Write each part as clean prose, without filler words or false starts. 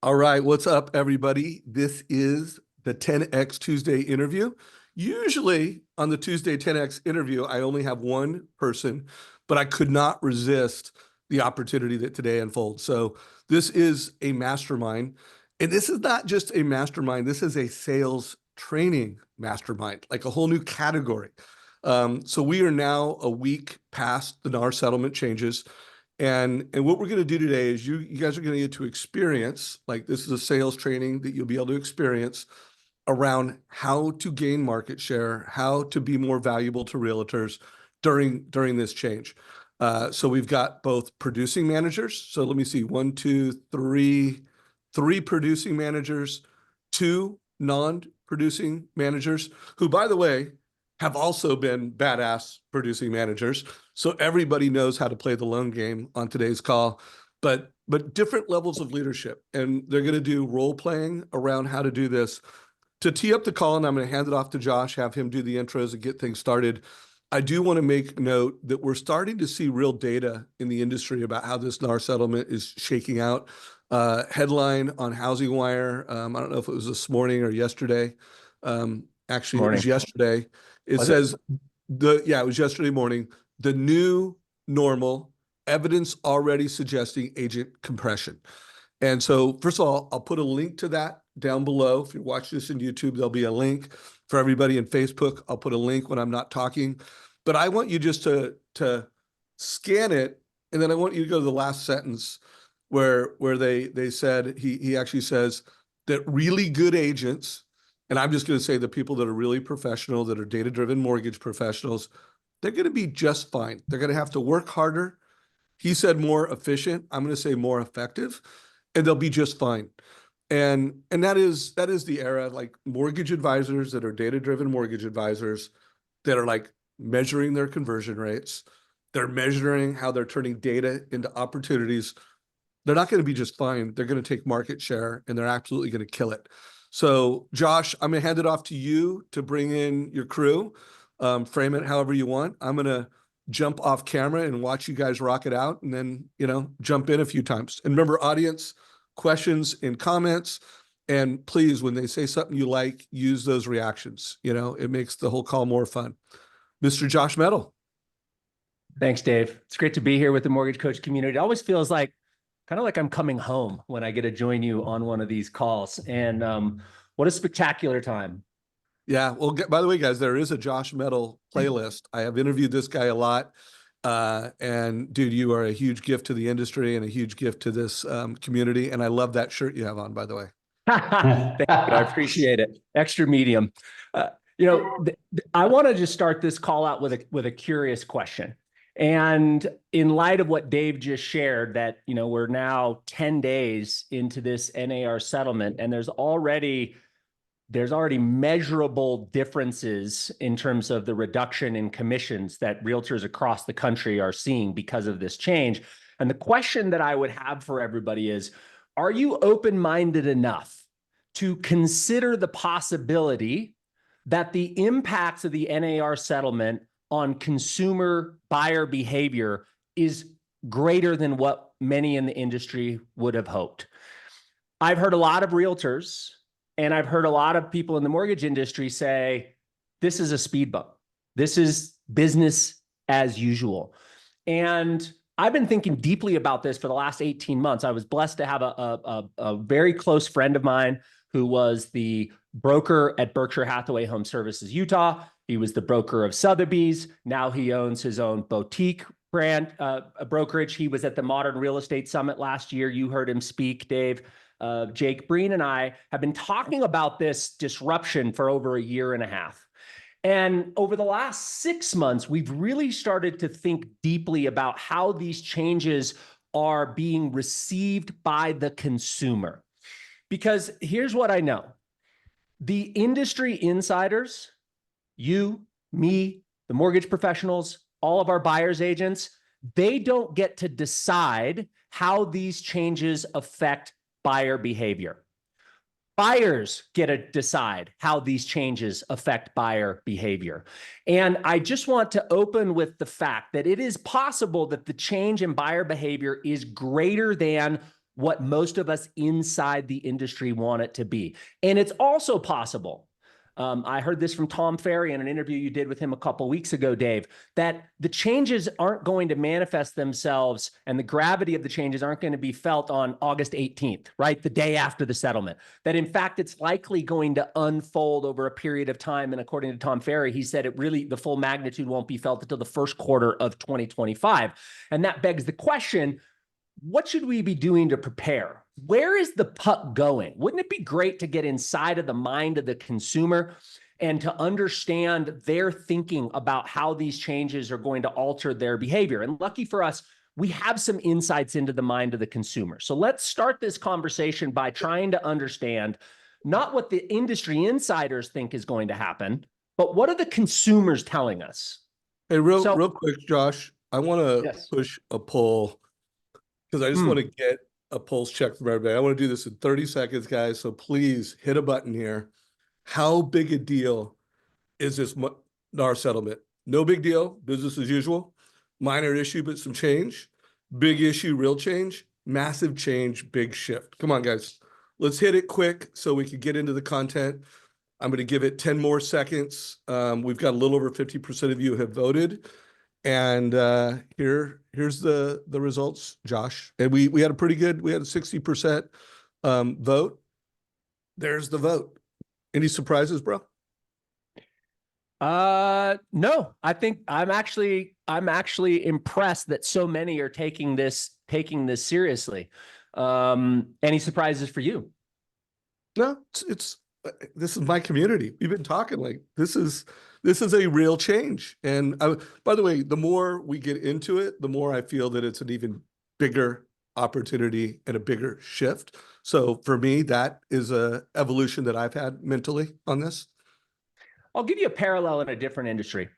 All right, what's up, everybody? This is the 10X Tuesday interview. Usually on the Tuesday 10X interview, I only have one person, but I could not resist the opportunity that today unfolds. So this is a mastermind, and this is not just a mastermind, this is a sales training mastermind, like a whole new category. So we are now a week past the NAR settlement changes. And what we're going to do today is you guys are going to get to experience, like this is a sales training that you'll be able to experience around how to gain market share, how to be more valuable to realtors during this change. So we've got both producing managers. So let me see, one, two, three producing managers, two non-producing managers, who, by the way, have also been badass producing managers. So everybody knows how to play the long game on today's call, but different levels of leadership. And they're going to do role playing around how to do this. To tee up the call, and I'm going to hand it off to Josh, have him do the intros and get things started. I do want to make note that we're starting to see real data in the industry about how this NAR settlement is shaking out. Headline on Housing Wire, I don't know if it was this morning or yesterday. Actually, it was yesterday. It says, it was yesterday morning, the new normal, evidence already suggesting agent compression. And so, first of all, I'll put a link to that down below. If you watch this in YouTube, there'll be a link. For everybody in Facebook, I'll put a link when I'm not talking. But I want you just to scan it, and then I want you to go to the last sentence where they said, he actually says that really good agents, and I'm just going to say the people that are really professional, that are data-driven mortgage professionals, they're going to be just fine. They're going to have to work harder. He said more efficient. I'm going to say more effective, and they'll be just fine. And that is the era, like mortgage advisors that are data-driven mortgage advisors that are like measuring their conversion rates. They're measuring how they're turning data into opportunities. They're not going to be just fine. They're going to take market share, and they're absolutely going to kill it. So, Josh, I'm going to hand it off to you to bring in your crew. Frame it however you want. I'm going to jump off camera and watch you guys rock it out, and then, jump in a few times. And remember, audience, questions and comments. And please, when they say something you like, use those reactions. It makes the whole call more fun. Mr. Josh Mettle. Thanks, Dave. It's great to be here with the Mortgage Coach community. It always feels like kind of like I'm coming home when I get to join you on one of these calls. And what a spectacular time. Yeah. Well, by the way, guys, there is a Josh Mettle playlist. I have interviewed this guy a lot. And dude, you are a huge gift to the industry and a huge gift to this community. And I love that shirt you have on, by the way. Thank you. I appreciate it. Extra medium. I want to just start this call out with a curious question. And in light of what Dave just shared, that, we're now 10 days into this NAR settlement, and there's already measurable differences in terms of the reduction in commissions that realtors across the country are seeing because of this change. And the question that I would have for everybody is, are you open-minded enough to consider the possibility that the impacts of the NAR settlement on consumer buyer behavior is greater than what many in the industry would have hoped? I've heard a lot of realtors, and I've heard a lot of people in the mortgage industry say, this is a speed bump. This is business as usual. And I've been thinking deeply about this for the last 18 months. I was blessed to have a very close friend of mine who was the broker at Berkshire Hathaway Home Services, Utah. He was the broker of Sotheby's. Now he owns his own boutique brand, a brokerage. He was at the Modern Real Estate Summit last year. You heard him speak, Dave. Jake Breen and I have been talking about this disruption for over a year and a half. And over the last 6 months, we've really started to think deeply about how these changes are being received by the consumer. Because here's what I know. The industry insiders, you, me, the mortgage professionals, all of our buyers agents, they don't get to decide how these changes affect buyer behavior. Buyers get to decide how these changes affect buyer behavior. And I just want to open with the fact that it is possible that the change in buyer behavior is greater than what most of us inside the industry want it to be. And it's also possible, I heard this from Tom Ferry in an interview you did with him a couple weeks ago, Dave, that the changes aren't going to manifest themselves and the gravity of the changes aren't going to be felt on August 18th, right? The day after the settlement. That in fact, it's likely going to unfold over a period of time. And according to Tom Ferry, he said the full magnitude won't be felt until the first quarter of 2025. And that begs the question, what should we be doing to prepare? Where is the puck going? Wouldn't it be great to get inside of the mind of the consumer and to understand their thinking about how these changes are going to alter their behavior? And lucky for us, we have some insights into the mind of the consumer. So let's start this conversation by trying to understand not what the industry insiders think is going to happen, but what are the consumers telling us? Hey, real quick, Josh, I want to Yes. push a poll because I just want to get a pulse check from everybody. I want to do this in 30 seconds, guys. So please hit a button here. How big a deal is this NAR settlement? No big deal. Business as usual. Minor issue, but some change. Big issue, real change. Massive change, big shift. Come on, guys. Let's hit it quick so we can get into the content. I'm going to give it 10 more seconds. We've got a little over 50% of you have voted. And here's the results, Josh. And we had a pretty good, we had a 60% vote. There's the vote. Any surprises, bro? No, I think I'm actually impressed that so many are taking this seriously. Any surprises for you? No, this is my community. We've been talking like this is a real change. And by the way, the more we get into it, the more I feel that it's an even bigger opportunity and a bigger shift. So for me, that is a evolution that I've had mentally on this. I'll give you a parallel in a different industry.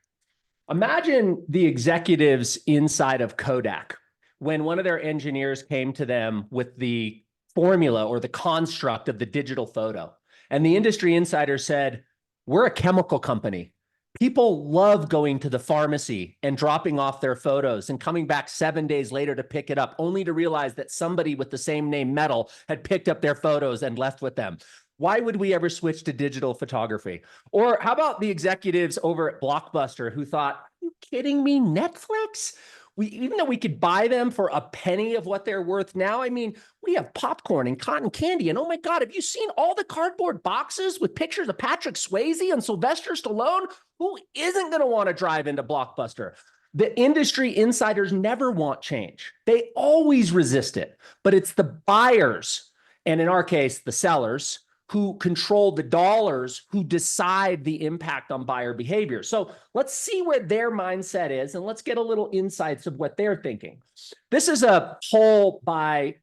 Imagine the executives inside of Kodak when one of their engineers came to them with the formula or the construct of the digital photo. And the industry insider said, we're a chemical company. People love going to the pharmacy and dropping off their photos and coming back 7 days later to pick it up, only to realize that somebody with the same name, Mettle, had picked up their photos and left with them. Why would we ever switch to digital photography? Or how about the executives over at Blockbuster who thought, are you kidding me, Netflix? Even though we could buy them for a penny of what they're worth now, I mean, we have popcorn and cotton candy. And oh my God, have you seen all the cardboard boxes with pictures of Patrick Swayze and Sylvester Stallone? Who isn't going to want to drive into Blockbuster? The industry insiders never want change. They always resist it. But it's the buyers, and in our case, the sellers, who control the dollars, who decide the impact on buyer behavior. So let's see where their mindset is, and let's get a little insights of what they're thinking. This is a poll by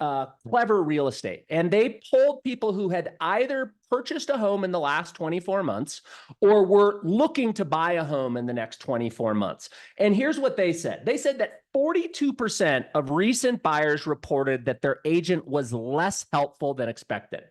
Clever Real Estate, and they polled people who had either purchased a home in the last 24 months or were looking to buy a home in the next 24 months. And here's what they said. They said that 42% of recent buyers reported that their agent was less helpful than expected.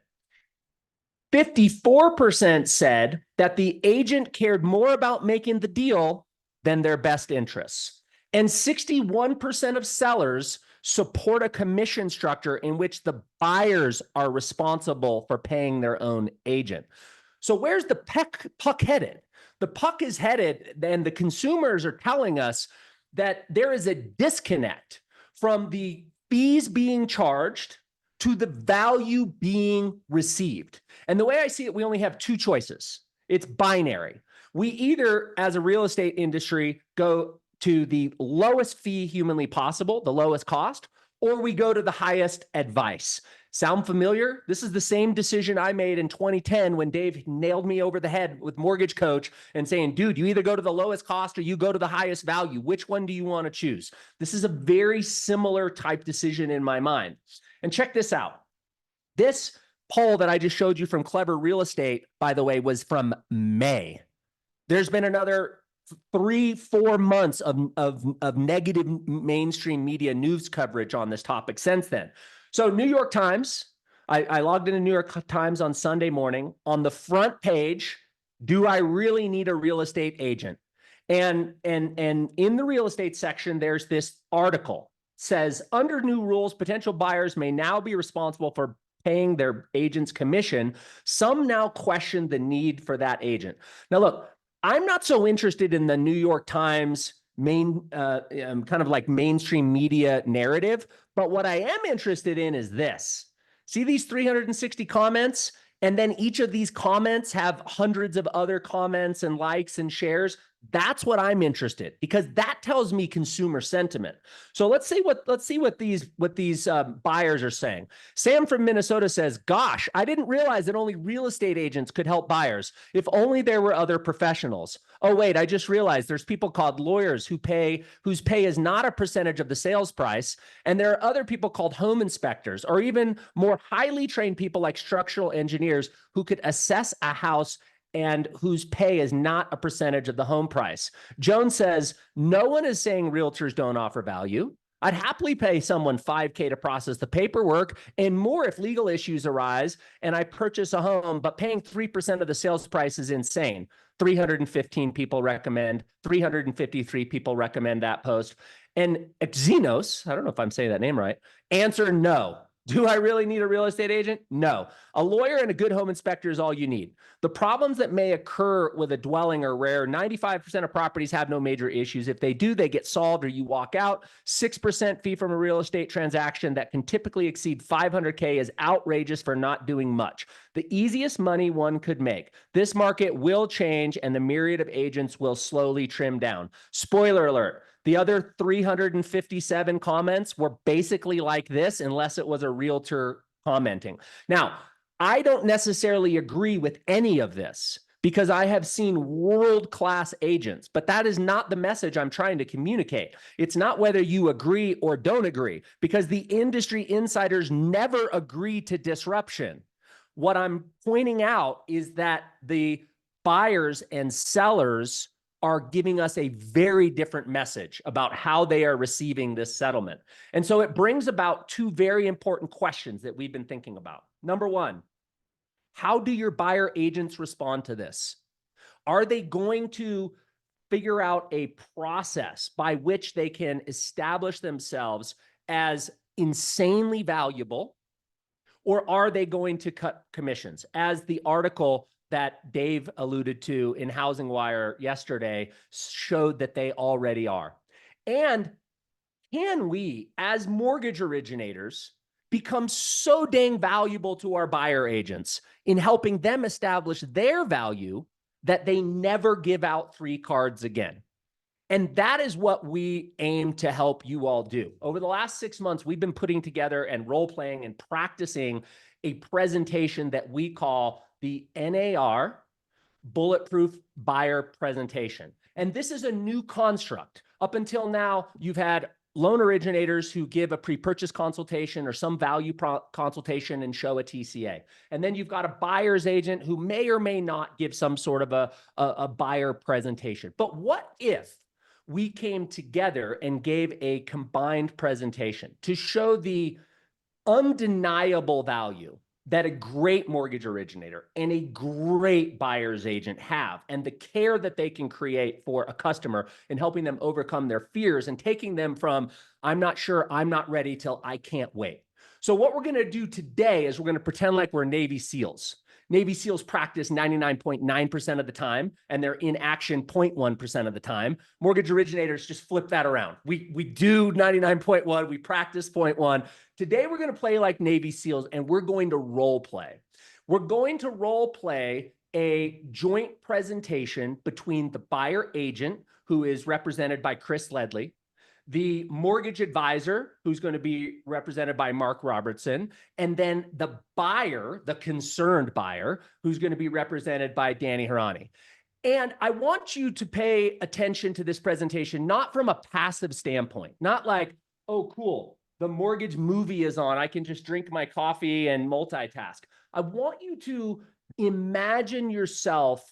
54% said that the agent cared more about making the deal than their best interests. And 61% of sellers support a commission structure in which the buyers are responsible for paying their own agent. So where's the puck headed? The puck is headed, and the consumers are telling us that there is a disconnect from the fees being charged to the value being received. And the way I see it, we only have two choices. It's binary. We either, as a real estate industry, go to the lowest fee humanly possible, the lowest cost, or we go to the highest advice. Sound familiar? This is the same decision I made in 2010 when Dave nailed me over the head with MortgageCoach and saying, dude, you either go to the lowest cost or you go to the highest value. Which one do you want to choose? This is a very similar type decision in my mind. And check this out. This poll that I just showed you from Clever Real Estate, by the way, was from May. There's been another 3-4 months of negative mainstream media news coverage on this topic since then. So New York Times, I logged into New York Times on Sunday morning. On the front page, do I really need a real estate agent? And in the real estate section, there's this article says, under new rules, potential buyers may now be responsible for paying their agent's commission. Some now question the need for that agent. Now, look, I'm not so interested in the New York Times kind of like mainstream media narrative, but what I am interested in is this. See these 360 comments? And then each of these comments have hundreds of other comments and likes and shares. That's what I'm interested, because that tells me consumer sentiment. So let's see what these buyers are saying. Sam from Minnesota says, "Gosh, I didn't realize that only real estate agents could help buyers. If only there were other professionals. Oh wait, I just realized there's people called lawyers whose pay is not a percentage of the sales price, and there are other people called home inspectors, or even more highly trained people like structural engineers who could assess a house and whose pay is not a percentage of the home price." Joan says, "No one is saying realtors don't offer value. I'd happily pay someone $5K to process the paperwork and more if legal issues arise and I purchase a home, but paying 3% of the sales price is insane." 315 people recommend, 353 people recommend that post. And Xenos, I don't know if I'm saying that name right, answer no. Do I really need a real estate agent? No. A lawyer and a good home inspector is all you need. The problems that may occur with a dwelling are rare. 95% of properties have no major issues. If they do, they get solved or you walk out. 6% fee from a real estate transaction that can typically exceed 500K is outrageous for not doing much. The easiest money one could make. This market will change and the myriad of agents will slowly trim down. Spoiler alert. The other 357 comments were basically like this, unless it was a realtor commenting. Now, I don't necessarily agree with any of this because I have seen world-class agents, but that is not the message I'm trying to communicate. It's not whether you agree or don't agree, because the industry insiders never agree to disruption. What I'm pointing out is that the buyers and sellers are giving us a very different message about how they are receiving this settlement. And so it brings about two very important questions that we've been thinking about. Number one, how do your buyer agents respond to this? Are they going to figure out a process by which they can establish themselves as insanely valuable, or are they going to cut commissions? As the article that Dave alluded to in Housing Wire yesterday showed that they already are. And can we, as mortgage originators, become so dang valuable to our buyer agents in helping them establish their value that they never give out free cards again? And that is what we aim to help you all do. Over the last 6 months, we've been putting together and role-playing and practicing a presentation that we call the NAR Bulletproof Buyer Presentation. And this is a new construct. Up until now, you've had loan originators who give a pre-purchase consultation or some value consultation and show a TCA. And then you've got a buyer's agent who may or may not give some sort of a buyer presentation. But what if we came together and gave a combined presentation to show the undeniable value that a great mortgage originator and a great buyer's agent have, and the care that they can create for a customer in helping them overcome their fears and taking them from, I'm not sure, I'm not ready, till I can't wait. So what we're going to do today is we're going to pretend like we're Navy SEALs. Navy SEALs practice 99.9% of the time, and they're in action 0.1% of the time. Mortgage originators just flip that around. We do 99.1, we practice 0.1. Today, we're going to play like Navy SEALs, and we're going to role play. We're going to role play a joint presentation between the buyer agent, who is represented by Chris Ledley, the mortgage advisor, who's going to be represented by Mark Robertson, and then the buyer, the concerned buyer, who's going to be represented by Danny Harani. And I want you to pay attention to this presentation, not from a passive standpoint, not like, oh, cool, the mortgage movie is on, I can just drink my coffee and multitask. I want you to imagine yourself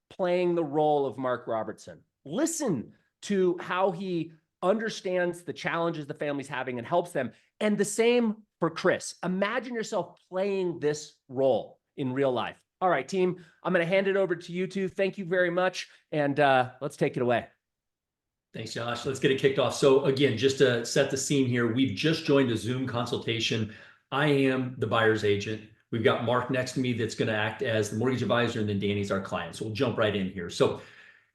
playing the role of Mark Robertson. Listen to how he understands the challenges the family's having and helps them. And the same for Chris. Imagine yourself playing this role in real life. All right, team, I'm going to hand it over to you two. Thank you very much. And let's take it away. Thanks, Josh. Let's get it kicked off. So again, just to set the scene here, we've just joined a Zoom consultation. I am the buyer's agent. We've got Mark next to me that's going to act as the mortgage advisor, and then Danny's our client. So we'll jump right in here. So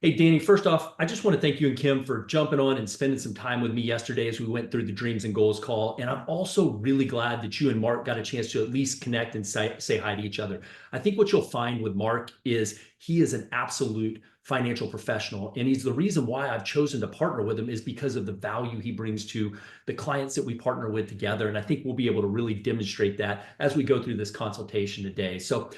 hey, Danny, first off, I just want to thank you and Kim for jumping on and spending some time with me yesterday as we went through the Dreams and Goals call. And I'm also really glad that you and Mark got a chance to at least connect and say hi to each other. I think what you'll find with Mark is he is an absolute financial professional. And he's the reason why I've chosen to partner with him is because of the value he brings to the clients that we partner with together. And I think we'll be able to really demonstrate that as we go through this consultation today. So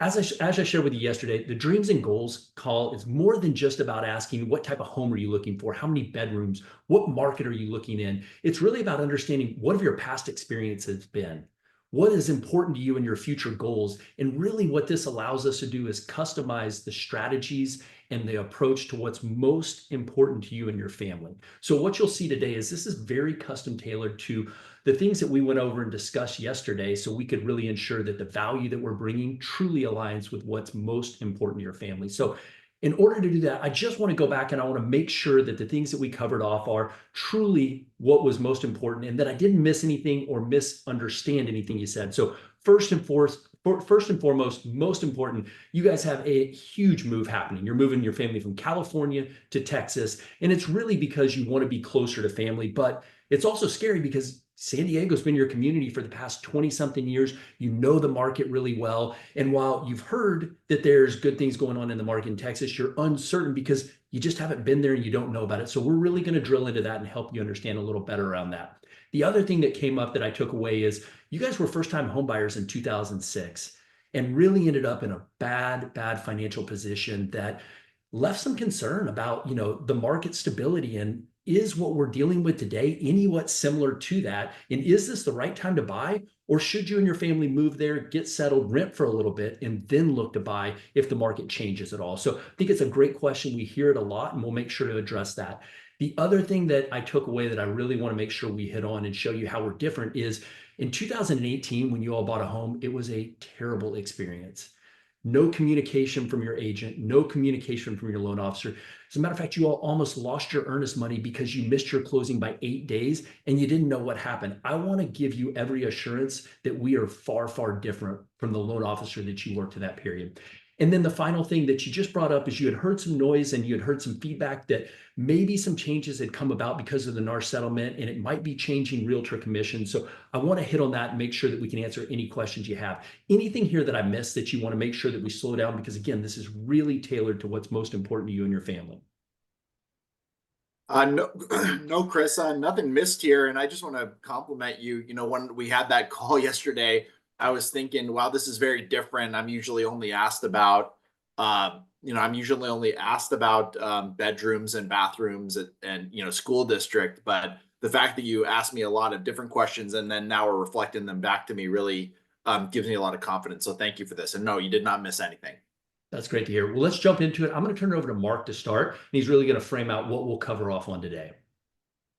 as I shared with you yesterday, the Dreams and Goals call is more than just about asking what type of home are you looking for? How many bedrooms? What market are you looking in? It's really about understanding what have your past experiences been? What is important to you in your future goals? And really what this allows us to do is customize the strategies and the approach to what's most important to you and your family. So what you'll see today is this is very custom tailored to the things that we went over and discussed yesterday, so we could really ensure that the value that we're bringing truly aligns with what's most important to your family. So in order to do that, I just want to go back and I want to make sure that the things that we covered off are truly what was most important and that I didn't miss anything or misunderstand anything you said. So first and foremost, most important, you guys have a huge move happening. You're moving your family from California to Texas, and it's really because you want to be closer to family, but it's also scary because San Diego's been your community for the past 20 something years. You know the market really well. And while you've heard that there's good things going on in the market in Texas, you're uncertain because you just haven't been there and you don't know about it. So we're really going to drill into that and help you understand a little better around that. The other thing that came up that I took away is you guys were first-time homebuyers in 2006 and really ended up in a bad financial position that left some concern about, the market stability and is what we're dealing with today what similar to that? And is this the right time to buy? Or should you and your family move there, get settled, rent for a little bit, and then look to buy if the market changes at all? So I think it's a great question. We hear it a lot, and we'll make sure to address that. The other thing that I took away that I really want to make sure we hit on and show you how we're different is in 2018, when you all bought a home, it was a terrible experience. No communication from your agent, no communication from your loan officer. As a matter of fact, you all almost lost your earnest money because you missed your closing by 8 days and you didn't know what happened. I want to give you every assurance that we are far different from the loan officer that you worked in that period. And then the final thing that you just brought up is you had heard some noise and you had heard some feedback that maybe some changes had come about because of the NAR settlement and it might be changing realtor commission. So I want to hit on that and make sure that we can answer any questions you have. Anything here that I missed that you want to make sure that we slow down, because again, this is really tailored to what's most important to you and your family. No, no, Chris, nothing missed here. And I just want to compliment you. When we had that call yesterday, I was thinking, wow, this is very different. I'm usually only asked about, bedrooms and bathrooms and school district. But the fact that you asked me a lot of different questions and then now are reflecting them back to me really gives me a lot of confidence. So thank you for this. And no, you did not miss anything. That's great to hear. Well, let's jump into it. I'm going to turn it over to Mark to start, and he's really going to frame out what we'll cover off on today.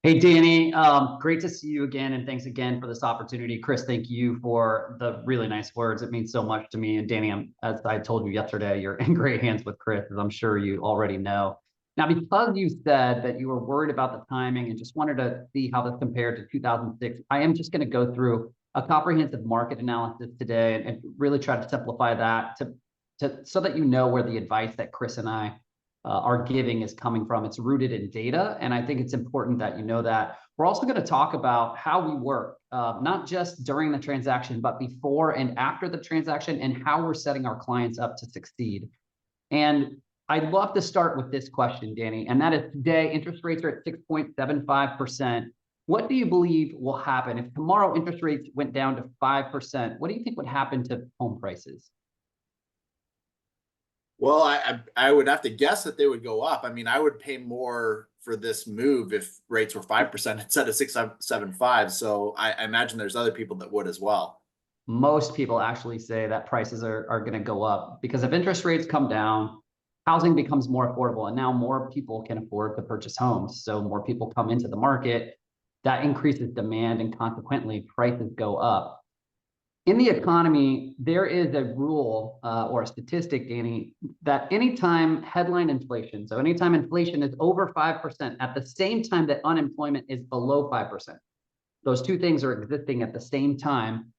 Hey, Danny, great to see you again, and thanks again for this opportunity. Chris, thank you for the really nice words. It means so much to me. And Danny, as I told you yesterday, you're in great hands with Chris, as I'm sure you already know. Now, because you said that you were worried about the timing and just wanted to see how this compared to 2006, I am just going to go through a comprehensive market analysis today and really try to simplify that so that you know where the advice that Chris and I are giving is coming from. It's rooted in data, and I think it's important that you know that. We're also going to talk about how we work, not just during the transaction, but before and after the transaction, and how we're setting our clients up to succeed. And I'd love to start with this question, Danny, and that is today, interest rates are at 6.75%. What do you believe will happen if tomorrow interest rates went down to 5%? What do you think would happen to home prices? Well, I would have to guess that they would go up. I mean, I would pay more for this move if rates were 5% instead of 6.75. So I imagine there's other people that would as well. Most people actually say that prices are going to go up because if interest rates come down, housing becomes more affordable, and now more people can afford to purchase homes. So more people come into the market, that increases demand, and consequently prices go up. in the economy, there is a rule or a statistic, Danny, that anytime headline inflation, so anytime inflation is over 5% at the same time that unemployment is below 5%, those two things are existing at the same time.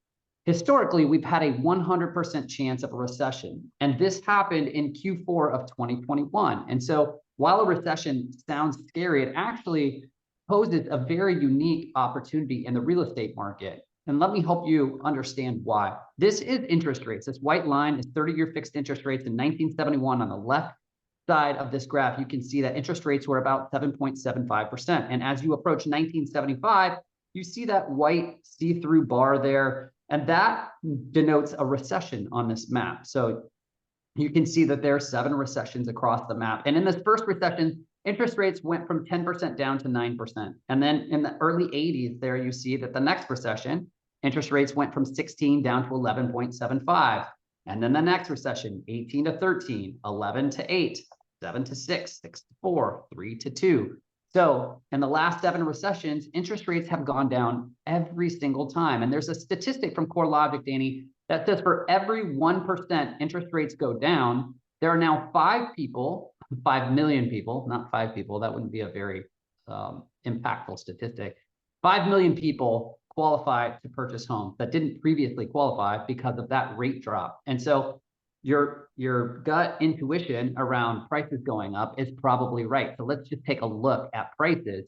Historically, we've had a 100% chance of a recession, and this happened in Q4 of 2021. And so while a recession sounds scary, it actually poses a very unique opportunity in the real estate market. And let me help you understand why. This is interest rates. This white line is 30-year fixed interest rates in 1971. On the left side of this graph, you can see that interest rates were about 7.75%. And as you approach 1975, you see that white see-through bar there, and that denotes a recession on this map. So you can see that there are 7 recessions across the map. And in this first recession, interest rates went from 10% down to 9%. And then in the early 80s, there you see that the next recession, interest rates went from 16 down to 11.75. And then the next recession, 18 to 13, 11 to 8, 7 to 6, 6 to 4, 3 to 2. So in the last 7 recessions, interest rates have gone down every single time. And there's a statistic from CoreLogic, Danny, that says for every 1% interest rates go down, there are now 5 million people, not 5 people, that wouldn't be a very impactful statistic. 5 million people qualify to purchase homes that didn't previously qualify because of that rate drop. And so your gut intuition around prices going up is probably right. So let's just take a look at prices.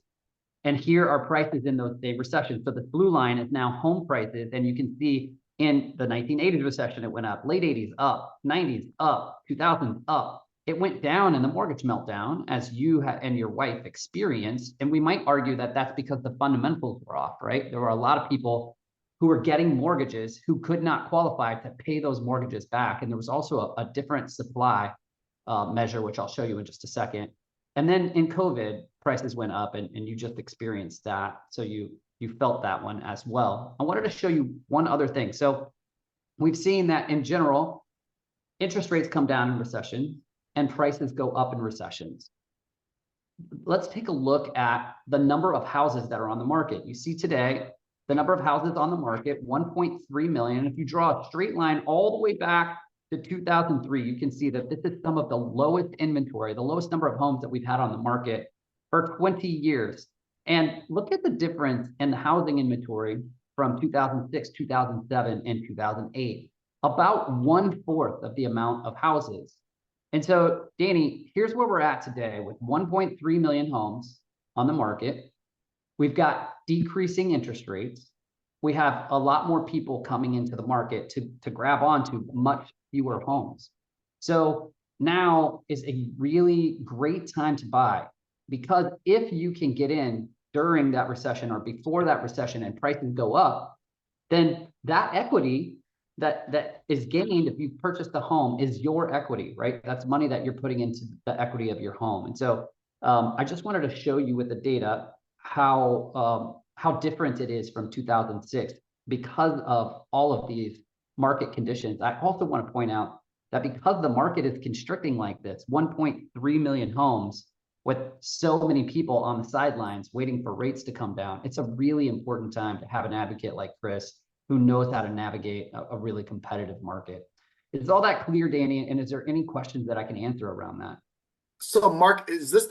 And here are prices in those same recessions. So the blue line is now home prices. And you can see in the 1980s recession, it went up, late 80s up, 90s up, 2000s up. It went down in the mortgage meltdown, as you and your wife experienced. And we might argue that that's because the fundamentals were off, right? There were a lot of people who were getting mortgages who could not qualify to pay those mortgages back. And there was also a different supply measure, which I'll show you in just a second. And then in COVID, prices went up, and you just experienced that. So you felt that one as well. I wanted to show you one other thing. So we've seen that in general, interest rates come down in recession and prices go up in recessions. Let's take a look at the number of houses that are on the market. You see today, the number of houses on the market, 1.3 million. If you draw a straight line all the way back to 2003, you can see that this is some of the lowest inventory, the lowest number of homes that we've had on the market for 20 years. And look at the difference in the housing inventory from 2006, 2007, and 2008, about 1/4 of the amount of houses. And so, Danny, here's where we're at today with 1.3 million homes on the market. We've got decreasing interest rates. We have a lot more people coming into the market to grab onto much fewer homes. So now is a really great time to buy, because if you can get in during that recession or before that recession and prices go up, then that equity that is gained if you purchase the home is your equity, right? That's money that you're putting into the equity of your home. And so I just wanted to show you with the data how different it is from 2006 because of all of these market conditions. I also want to point out that because the market is constricting like this, 1.3 million homes with so many people on the sidelines waiting for rates to come down, it's a really important time to have an advocate like Chris who knows how to navigate a really competitive market. Is all that clear, Danny? And is there any questions that I can answer around that? So Mark, is this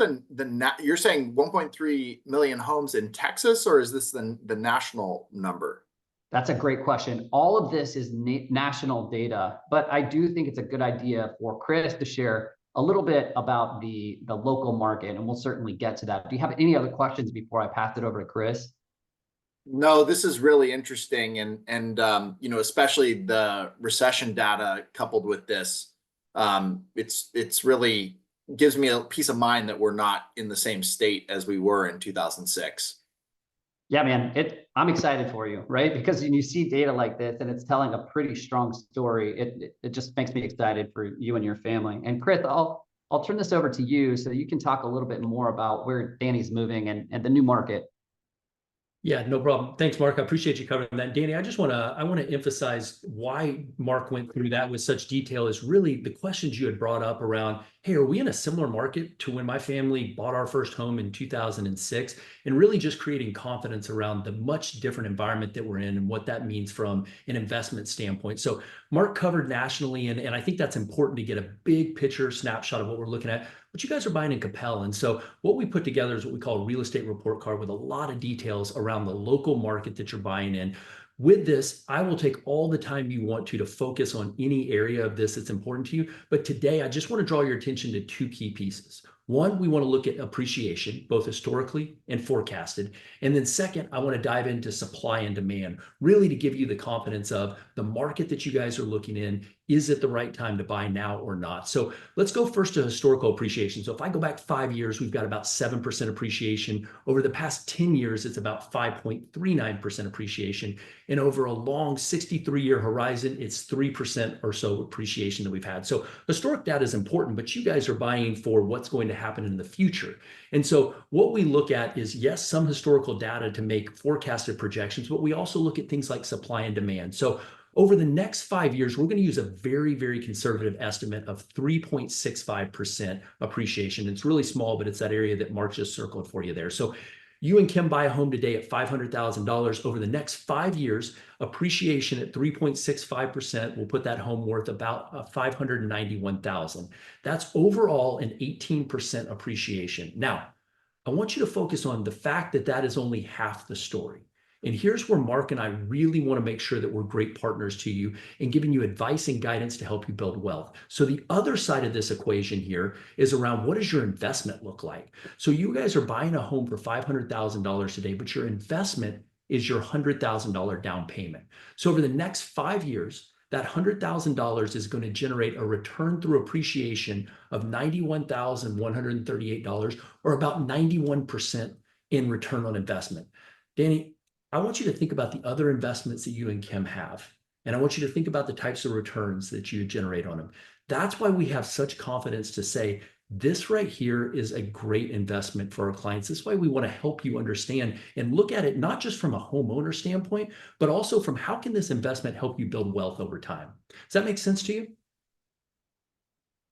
you're saying 1.3 million homes in Texas, or is this the national number? That's a great question. All of this is national data, but I do think it's a good idea for Chris to share a little bit about the local market, and we'll certainly get to that. Do you have any other questions before I pass it over to Chris? No, this is really interesting, and especially the recession data coupled with this, it's really gives me a peace of mind that we're not in the same state as we were in 2006. Yeah, man, I'm excited for you, right? Because when you see data like this and it's telling a pretty strong story, it just makes me excited for you and your family. And Chris, I'll turn this over to you so you can talk a little bit more about where Danny's moving and the new market. Yeah, no problem. Thanks, Mark. I appreciate you covering that. Danny, I want to emphasize why Mark went through that with such detail is really the questions you had brought up around, hey, are we in a similar market to when my family bought our first home in 2006? And really just creating confidence around the much different environment that we're in and what that means from an investment standpoint. So Mark covered nationally, and I think that's important to get a big picture snapshot of what we're looking at. But you guys are buying in Capel. And so what we put together is what we call a real estate report card with a lot of details around the local market that you're buying in. With this, I will take all the time you want to focus on any area of this that's important to you. But today, I just want to draw your attention to two key pieces. One, we want to look at appreciation, both historically and forecasted. And then second, I want to dive into supply and demand, really to give you the confidence of the market that you guys are looking in. Is it the right time to buy now or not? So let's go first to historical appreciation. So if I go back 5 years, we've got about 7% appreciation. Over the past 10 years, it's about 5.39% appreciation. And over a long 63-year horizon, it's 3% or so appreciation that we've had. So historic data is important, but you guys are buying for what's going to happen in the future. And so what we look at is, yes, some historical data to make forecasted projections, but we also look at things like supply and demand. So over the next 5 years, we're going to use a very, very conservative estimate of 3.65% appreciation. It's really small, but it's that area that Mark just circled for you there. So you and Kim buy a home today at $500,000. Over the next 5 years, appreciation at 3.65% will put that home worth about $591,000. That's overall an 18% appreciation. Now, I want you to focus on the fact that that is only half the story. And here's where Mark and I really want to make sure that we're great partners to you and giving you advice and guidance to help you build wealth. So the other side of this equation here is around, what does your investment look like? So you guys are buying a home for $500,000 today, but your investment is your $100,000 down payment. So over the next 5 years, that $100,000 is going to generate a return through appreciation of $91,138, or about 91% in return on investment. Danny, I want you to think about the other investments that you and Kim have. And I want you to think about the types of returns that you generate on them. That's why we have such confidence to say, this right here is a great investment for our clients. This is why we want to help you understand and look at it, not just from a homeowner standpoint, but also from how can this investment help you build wealth over time? Does that make sense to you?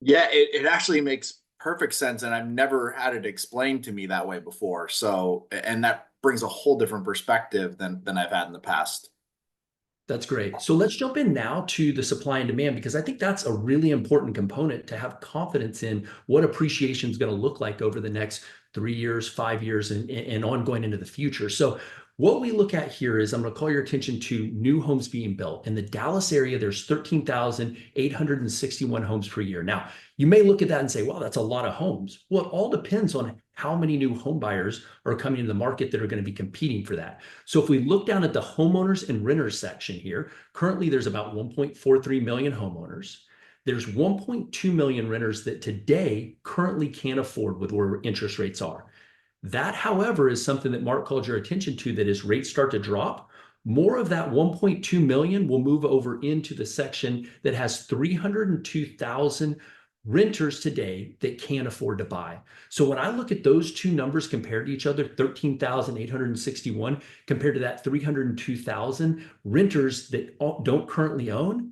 Yeah, it actually makes perfect sense. And I've never had it explained to me that way before. So, and that brings a whole different perspective than I've had in the past. That's great. So let's jump in now to the supply and demand, because I think that's a really important component to have confidence in what appreciation is going to look like over the next 3 years, 5 years, and ongoing into the future. So what we look at here is, I'm going to call your attention to new homes being built. In the Dallas area, there's 13,861 homes per year. Now, you may look at that and say, well, that's a lot of homes. Well, it all depends on how many new home buyers are coming into the market that are going to be competing for that. So if we look down at the homeowners and renters section here, currently there's about 1.43 million homeowners. There's 1.2 million renters that today currently can't afford with where interest rates are. That, however, is something that Mark called your attention to, that as rates start to drop, more of that 1.2 million will move over into the section that has 302,000 renters today that can't afford to buy. So when I look at those two numbers compared to each other, 13,861 compared to that 302,000 renters that don't currently own,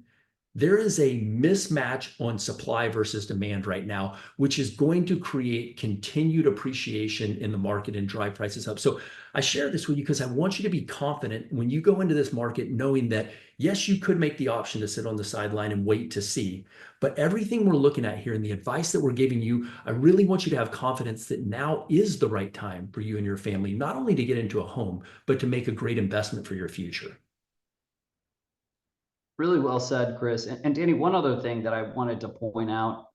there is a mismatch on supply versus demand right now, which is going to create continued appreciation in the market and drive prices up. So I share this with you because I want you to be confident when you go into this market, knowing that, yes, you could make the option to sit on the sideline and wait to see. But everything we're looking at here and the advice that we're giving you, I really want you to have confidence that now is the right time for you and your family, not only to get into a home, but to make a great investment for your future. Really well said, Chris. And Danny, one other thing that I wanted to point out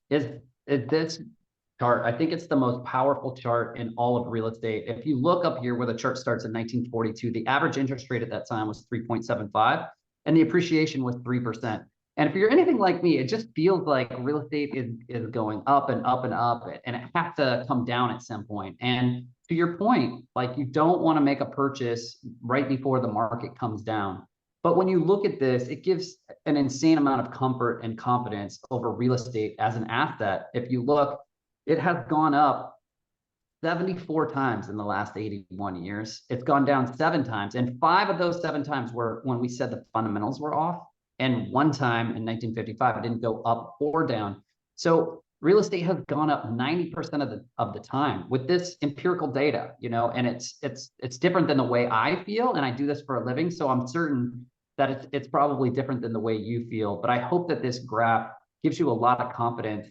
is this chart. I think it's the most powerful chart in all of real estate. If you look up here where the chart starts in 1942, the average interest rate at that time was 3.75, and the appreciation was 3%. And if you're anything like me, it just feels like real estate is going up and up and up, and it has to come down at some point. And to your point, like, you don't want to make a purchase right before the market comes down. But when you look at this, it gives an insane amount of comfort and confidence over real estate as an asset. If you look, it has gone up 74 times in the last 81 years. It's gone down 7 times. And 5 of those 7 times were when we said the fundamentals were off. And 1 time in 1955, it didn't go up or down. So real estate has gone up 90% of the time with this empirical data, you know, and it's different than the way I feel. And I do this for a living. So I'm certain that it's probably different than the way you feel. But I hope that this graph gives you a lot of confidence,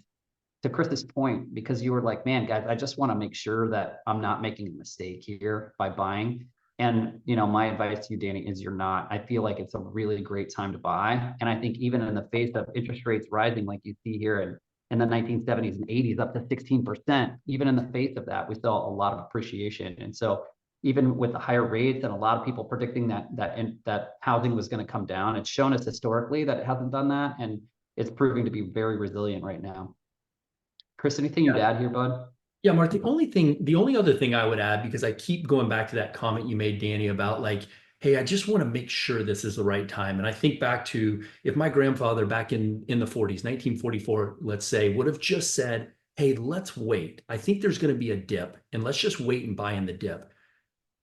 to Chris's point, because you were like, man, guys, I just want to make sure that I'm not making a mistake here by buying. And, you know, my advice to you, Danny, is you're not. I feel like it's a really great time to buy. And I think even in the face of interest rates rising, like you see here in the 1970s and 80s, up to 16%, even in the face of that, we saw a lot of appreciation. And so even with the higher rates and a lot of people predicting that housing was going to come down, it's shown us historically that it hasn't done that. And it's proving to be very resilient right now. Chris, anything you'd add here, bud? Yeah, Mark, the only other thing I would add, because I keep going back to that comment you made, Danny, about like, hey, I just want to make sure this is the right time. And I think back to if my grandfather back in the 40s, 1944, let's say, would have just said, hey, let's wait. I think there's going to be a dip and let's just wait and buy in the dip.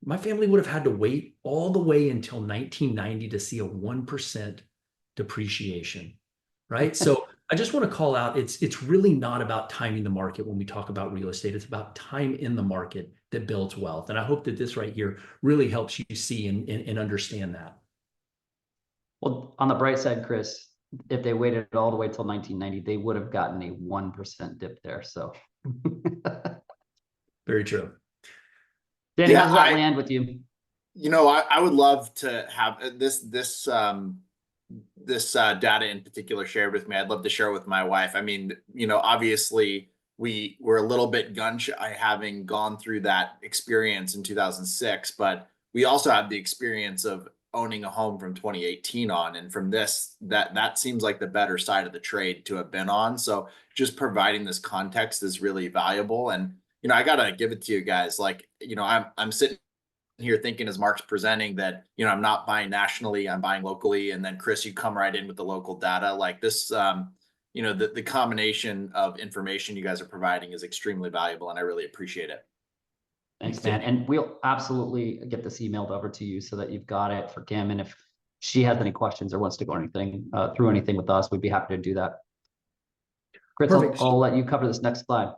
My family would have had to wait all the way until 1990 to see a 1% depreciation, right? So I just want to call out, it's really not about timing the market when we talk about real estate. It's about time in the market that builds wealth. And I hope that this right here really helps you see and understand that. Well, on the bright side, Chris, if they waited all the way till 1990, they would have gotten a 1% dip there. So Very true. Danny, how does that land with you? You know, I would love to have this data in particular shared with me. I'd love to share it with my wife. I mean, you know, obviously we were a little bit gun shy having gone through that experience in 2006, but we also have the experience of owning a home from 2018 on. And from this, that seems like the better side of the trade to have been on. So just providing this context is really valuable. And, you know, I got to give it to you guys. Like, you know, I'm sitting here thinking as Mark's presenting that, you know, I'm not buying nationally, I'm buying locally. And then Chris, you come right in with the local data like this. You know, the combination of information you guys are providing is extremely valuable and I really appreciate it. Thanks, man. And we'll absolutely get this emailed over to you so that you've got it for Kim. And if she has any questions or wants to go through anything with us, we'd be happy to do that. Chris, I'll let you cover this next slide.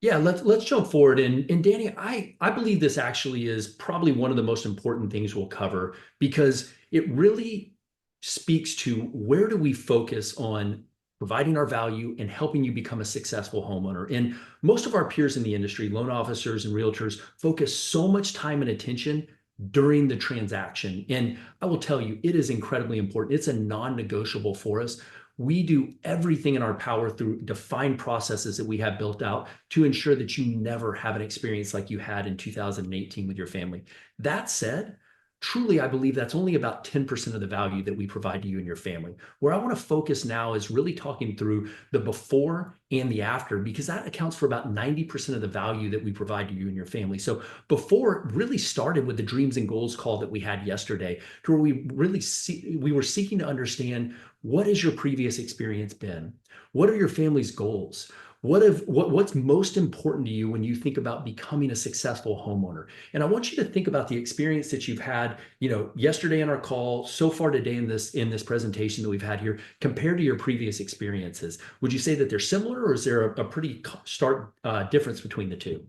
Yeah, let's jump forward. And Danny, I believe this actually is probably one of the most important things we'll cover because it really speaks to where do we focus on providing our value and helping you become a successful homeowner. And most of our peers in the industry, loan officers and realtors, focus so much time and attention during the transaction. And I will tell you, it is incredibly important. It's a non-negotiable for us. We do everything in our power through defined processes that we have built out to ensure that you never have an experience like you had in 2018 with your family. That said, truly, I believe that's only about 10% of the value that we provide to you and your family. Where I want to focus now is really talking through the before and the after, because that accounts for about 90% of the value that we provide to you and your family. So before really started with the dreams and goals call that we had yesterday, to where we were seeking to understand, what has your previous experience been? What are your family's goals? What's most important to you when you think about becoming a successful homeowner? And I want you to think about the experience that you've had, you know, yesterday in our call, so far today in this presentation that we've had here, compared to your previous experiences. Would you say that they're similar, or is there a pretty stark difference between the two?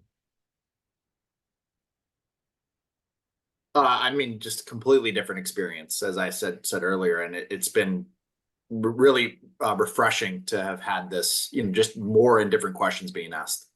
I mean, just completely different experience, as I said earlier, and it's been really refreshing to have had this, you know, just more and different questions being asked.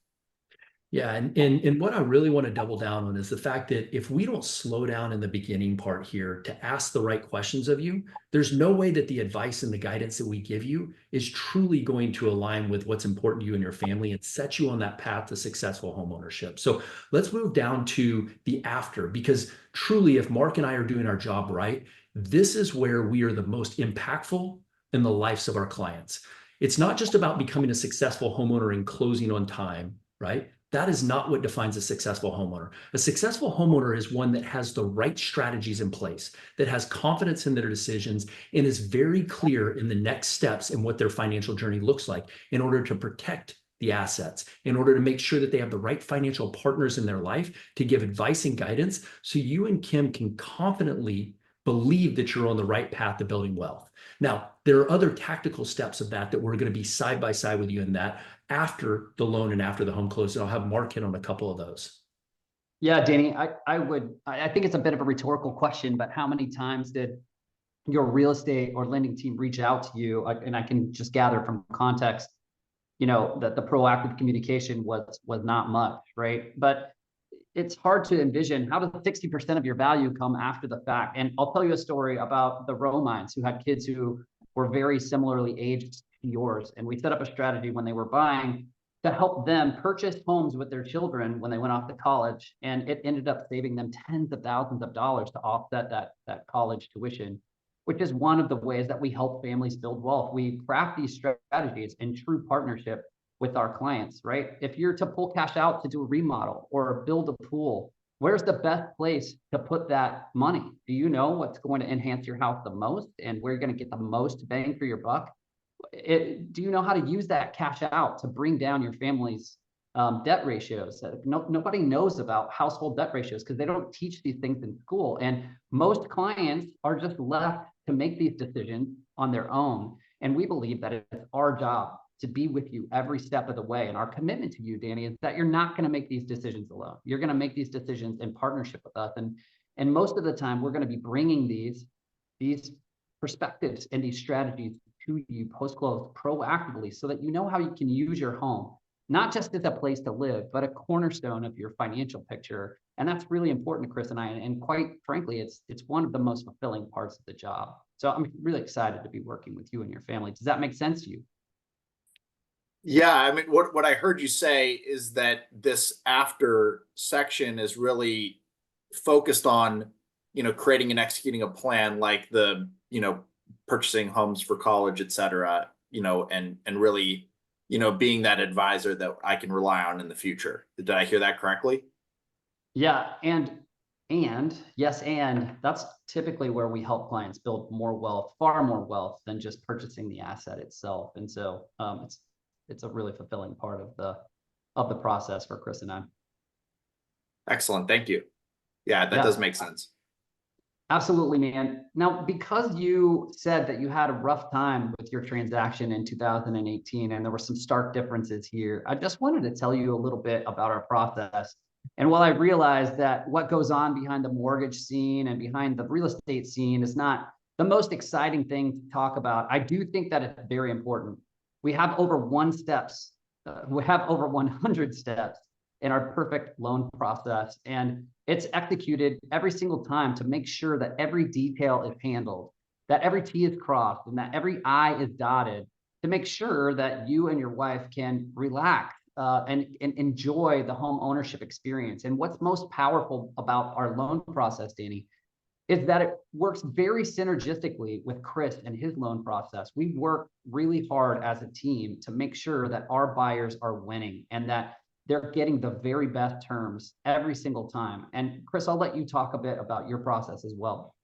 Yeah, and what I really want to double down on is the fact that if we don't slow down in the beginning part here to ask the right questions of you, there's no way that the advice and the guidance that we give you is truly going to align with what's important to you and your family and set you on that path to successful homeownership. So let's move down to the after, because truly, if Mark and I are doing our job right, this is where we are the most impactful in the lives of our clients. It's not just about becoming a successful homeowner and closing on time, right? That is not what defines a successful homeowner. A successful homeowner is one that has the right strategies in place, that has confidence in their decisions, and is very clear in the next steps and what their financial journey looks like in order to protect the assets, in order to make sure that they have the right financial partners in their life to give advice and guidance, so you and Kim can confidently believe that you're on the right path to building wealth. Now, there are other tactical steps of that we're going to be side by side with you in that after the loan and after the home close. And I'll have Mark hit on a couple of those. Yeah, Danny, I think it's a bit of a rhetorical question, but how many times did your real estate or lending team reach out to you? And I can just gather from context, that the proactive communication was not much, right? But it's hard to envision, how does 60% of your value come after the fact? And I'll tell you a story about the Romines who had kids who were very similarly aged to yours. And we set up a strategy when they were buying to help them purchase homes with their children when they went off to college. And it ended up saving them tens of thousands of dollars to offset that college tuition, which is one of the ways that we help families build wealth. We craft these strategies in true partnership with our clients, right? If you're to pull cash out to do a remodel or build a pool, where's the best place to put that money? Do you know what's going to enhance your house the most and where you're going to get the most bang for your buck? Do you know how to use that cash out to bring down your family's debt ratios? Nobody knows about household debt ratios because they don't teach these things in school. And most clients are just left to make these decisions on their own. And we believe that it's our job to be with you every step of the way. And our commitment to you, Danny, is that you're not going to make these decisions alone. You're going to make these decisions in partnership with us. And most of the time, we're going to be bringing these perspectives and these strategies to you post-close proactively so that you know how you can use your home, not just as a place to live, but a cornerstone of your financial picture. And that's really important to Chris and I. And quite frankly, it's one of the most fulfilling parts of the job. So I'm really excited to be working with you and your family. Does that make sense to you? Yeah, I mean, what I heard you say is that this after section is really focused on, creating and executing a plan like the, purchasing homes for college, et cetera, and really, being that advisor that I can rely on in the future. Did I hear that correctly? Yeah, and yes, and that's typically where we help clients build more wealth, far more wealth than just purchasing the asset itself. And so it's a really fulfilling part of the process for Chris and I. Excellent. Thank you. Yeah, that does make sense. Absolutely, man. Now, because you said that you had a rough time with your transaction in 2018, and there were some stark differences here, I just wanted to tell you a little bit about our process. And while I realize that what goes on behind the mortgage scene and behind the real estate scene is not the most exciting thing to talk about, I do think that it's very important. We have over 100 steps in our perfect loan process. And it's executed every single time to make sure that every detail is handled, that every T is crossed, and that every I is dotted, to make sure that you and your wife can relax and enjoy the home ownership experience. And what's most powerful about our loan process, Danny, is that it works very synergistically with Chris and his loan process. We work really hard as a team to make sure that our buyers are winning and that they're getting the very best terms every single time. And Chris, I'll let you talk a bit about your process as well.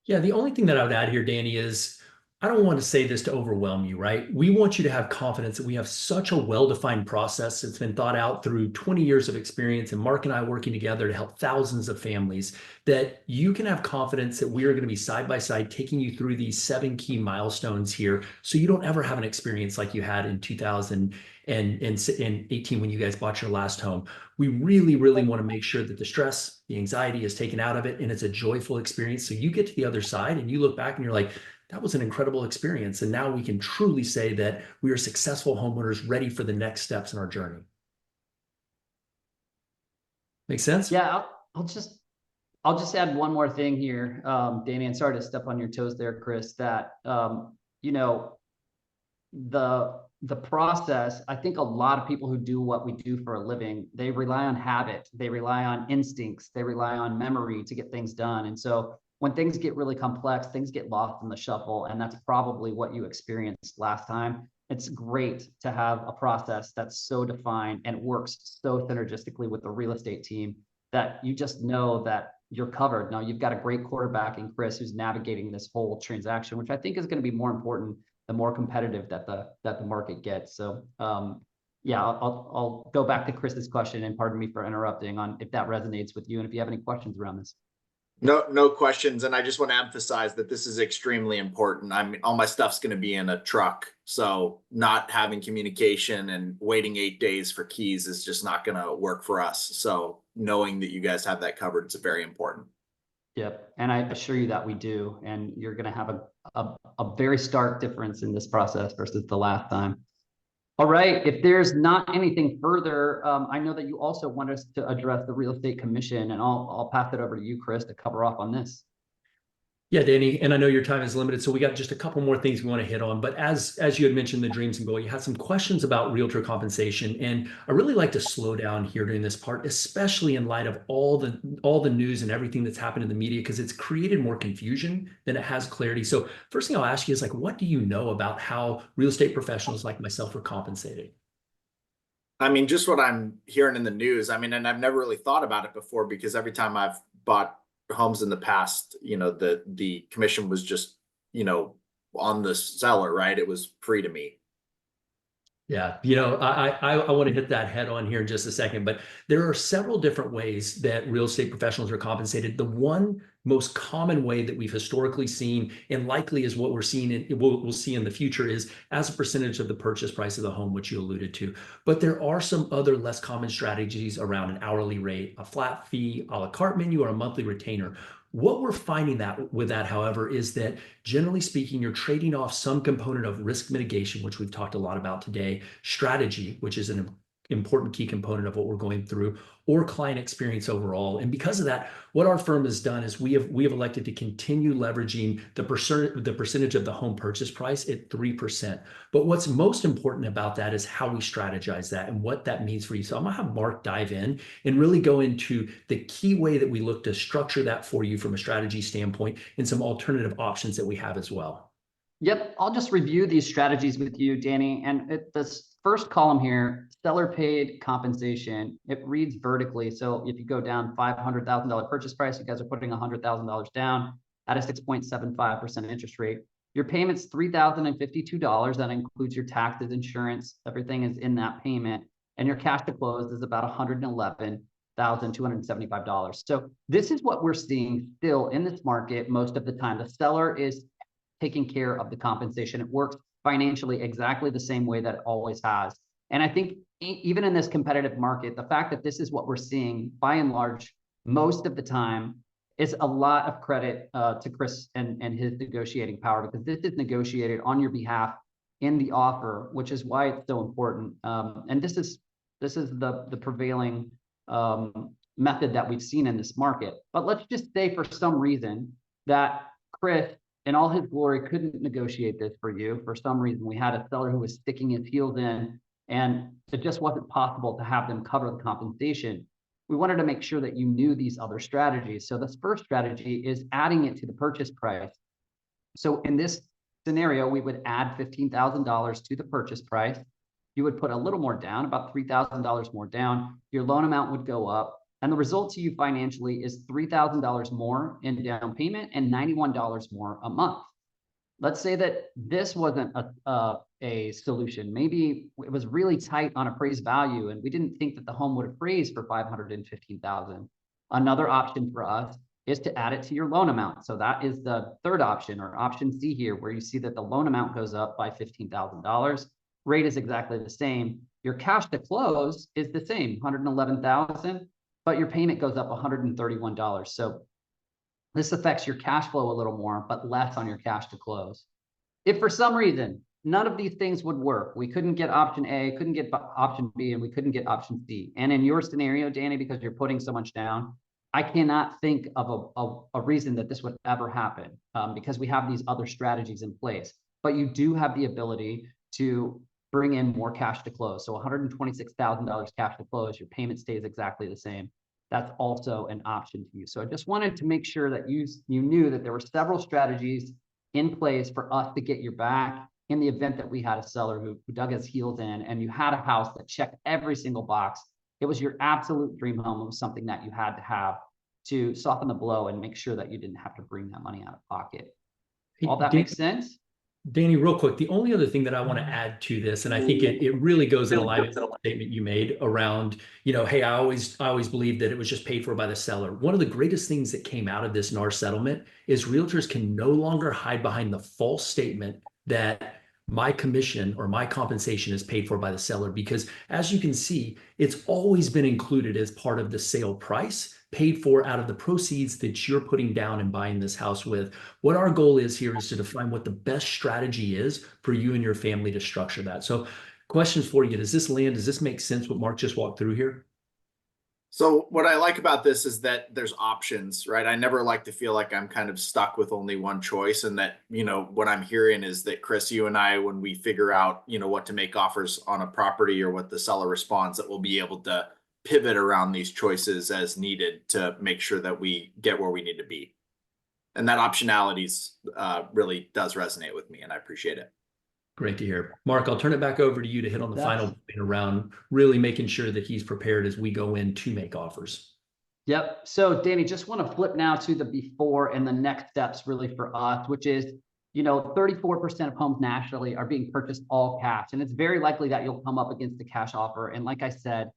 Yeah, the only thing that I would add here, Danny, is I don't want to say this to overwhelm you, right? We want you to have confidence that we have such a well-defined process that's been thought out through 20 years of experience and Mark and I working together to help thousands of families, that you can have confidence that we are going to be side by side taking you through these 7 key milestones here so you don't ever have an experience like you had in 2018 when you guys bought your last home. We really, really want to make sure that the stress, the anxiety is taken out of it and it's a joyful experience. So you get to the other side and you look back and you're like, that was an incredible experience. And now we can truly say that we are successful homeowners ready for the next steps in our journey. Make sense? Yeah, I'll just add one more thing here, Danny, and sorry to step on your toes there, Chris, that, the process, I think a lot of people who do what we do for a living, they rely on habit, they rely on instincts, they rely on memory to get things done. And so when things get really complex, things get lost in the shuffle. And that's probably what you experienced last time. It's great to have a process that's so defined and works so synergistically with the real estate team that you just know that you're covered. Now you've got a great quarterback in Chris who's navigating this whole transaction, which I think is going to be more important the more competitive that the market gets. So Yeah, I'll go back to Chris's question, and pardon me for interrupting, on if that resonates with you and if you have any questions around this. No questions. And I just want to emphasize that this is extremely important. I mean, all my stuff's going to be in a truck. So not having communication and waiting 8 days for keys is just not going to work for us. So knowing that you guys have that covered is very important. Yep. And I assure you that we do. And you're going to have a very stark difference in this process versus the last time. All right. If there's not anything further, I know that you also want us to address the real estate commission, and I'll pass it over to you, Chris, to cover off on this. Yeah, Danny, and I know your time is limited, so we got just a couple more things we want to hit on. But as you had mentioned, the dreams and goal, you had some questions about realtor compensation, and I really like to slow down here during this part, especially in light of all the news and everything that's happened in the media, because it's created more confusion than it has clarity. So first thing I'll ask you is, like, what do you know about how real estate professionals like myself are compensated? I mean, just what I'm hearing in the news. I mean, and I've never really thought about it before, because every time I've bought homes in the past, the commission was just, on the seller, right? It was free to me. Yeah, I want to hit that head on here in just a second, but there are several different ways that real estate professionals are compensated. The one most common way that we've historically seen, and likely is what we're seeing in we'll see in the future, is as a percentage of the purchase price of the home, which you alluded to. But there are some other less common strategies around an hourly rate, a flat fee, a la carte menu, or a monthly retainer. What we're finding with that, however, is that generally speaking, you're trading off some component of risk mitigation, which we've talked a lot about today, strategy, which is an important key component of what we're going through, or client experience overall. And because of that, what our firm has done is we have elected to continue leveraging the percentage of the home purchase price at 3%. But what's most important about that is how we strategize that and what that means for you. So I'm gonna have Mark dive in and really go into the key way that we look to structure that for you from a strategy standpoint, and some alternative options that we have as well. Yep. I'll just review these strategies with you, Danny. And this first column here, seller paid compensation, it reads vertically. So if you go down $500,000 purchase price, you guys are putting $100,000 down at a 6.75% interest rate. Your payment's $3,052. That includes your taxes, insurance, everything is in that payment. And your cash to close is about $111,275. So this is what we're seeing still in this market most of the time. The seller is taking care of the compensation. It works financially exactly the same way that it always has. And I think even in this competitive market, the fact that this is what we're seeing by and large most of the time is a lot of credit to Chris and his negotiating power, because this is negotiated on your behalf in the offer, which is why it's so important. And this is the prevailing method that we've seen in this market. But let's just say for some reason that Chris, in all his glory, couldn't negotiate this for you. For some reason, we had a seller who was sticking his heels in, and it just wasn't possible to have them cover the compensation. We wanted to make sure that you knew these other strategies. So this first strategy is adding it to the purchase price. So in this scenario, we would add $15,000 to the purchase price. You would put a little more down, about $3,000 more down. Your loan amount would go up. And the result to you financially is $3,000 more in down payment and $91 more a month. Let's say that this wasn't a solution. Maybe it was really tight on appraised value, and we didn't think that the home would appraise for $515,000. Another option for us is to add it to your loan amount. So that is the third option, or option C here, where you see that the loan amount goes up by $15,000. Rate is exactly the same. Your cash to close is the same, $111,000. But your payment goes up $131. So this affects your cash flow a little more, but less on your cash to close. If for some reason none of these things would work, we couldn't get option A, couldn't get option B, and we couldn't get option C. And in your scenario, Danny, because you're putting so much down, I cannot think of a reason that this would ever happen, because we have these other strategies in place. But you do have the ability to bring in more cash to close. So $126,000 cash to close, your payment stays exactly the same. That's also an option to you. So I just wanted to make sure that you knew that there were several strategies in place for us to get your back in the event that we had a seller who dug his heels in, and you had a house that checked every single box. It was your absolute dream home. It was something that you had to have to soften the blow and make sure that you didn't have to bring that money out of pocket. All that makes sense? Danny, real quick, the only other thing that I want to add to this, and I think it really goes in alignment with the statement you made around, hey, I always believed that it was just paid for by the seller. One of the greatest things that came out of this NAR settlement is realtors can no longer hide behind the false statement that my commission or my compensation is paid for by the seller, because as you can see, it's always been included as part of the sale price, paid for out of the proceeds that you're putting down and buying this house with. What our goal is here is to define what the best strategy is for you and your family to structure that. So questions for you. Does this land? Does this make sense what Mark just walked through here? So what I like about this is that there's options, right? I never like to feel like I'm kind of stuck with only one choice, and that, what I'm hearing is that, Chris, you and I, when we figure out, what to make offers on a property or what the seller responds, that we'll be able to pivot around these choices as needed to make sure that we get where we need to be. And that optionalities really does resonate with me, and I appreciate it. Great to hear. Mark, I'll turn it back over to you to hit on the final point around really making sure that he's prepared as we go in to make offers. Yep. So Danny, just want to flip now to the before and the next steps really for us, which is, 34% of homes nationally are being purchased all cash. And it's very likely that you'll come up against a cash offer. And like I said,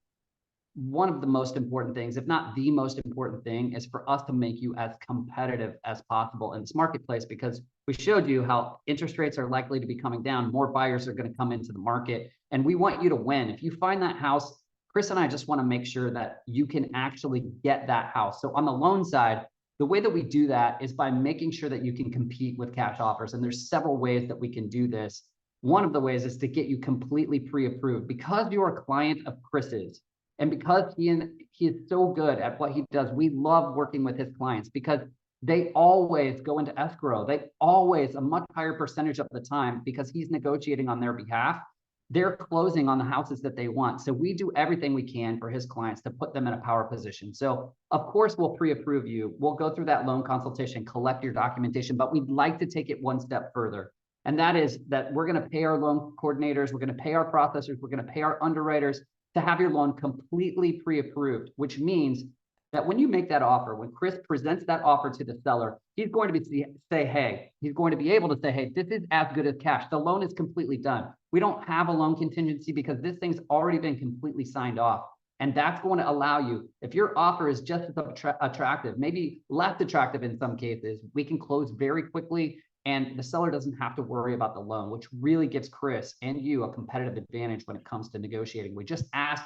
one of the most important things, if not the most important thing, is for us to make you as competitive as possible in this marketplace, because we showed you how interest rates are likely to be coming down. More buyers are going to come into the market, and we want you to win. If you find that house, Chris and I just want to make sure that you can actually get that house. So on the loan side, the way that we do that is by making sure that you can compete with cash offers. And there's several ways that we can do this. One of the ways is to get you completely pre-approved. Because you're a client of Chris's, and because he is so good at what he does, we love working with his clients because they always go into escrow. They always, a much higher percentage of the time, because he's negotiating on their behalf, they're closing on the houses that they want. So we do everything we can for his clients to put them in a power position. So of course, we'll pre-approve you. We'll go through that loan consultation, collect your documentation, but we'd like to take it one step further. And that is that we're going to pay our loan coordinators, we're going to pay our processors, we're going to pay our underwriters to have your loan completely pre-approved, which means that when you make that offer, when Chris presents that offer to the seller, he's going to he's going to be able to say, hey, this is as good as cash. The loan is completely done. We don't have a loan contingency because this thing's already been completely signed off. And that's going to allow you, if your offer is just as attractive, maybe less attractive in some cases, we can close very quickly. And the seller doesn't have to worry about the loan, which really gives Chris and you a competitive advantage when it comes to negotiating. We just ask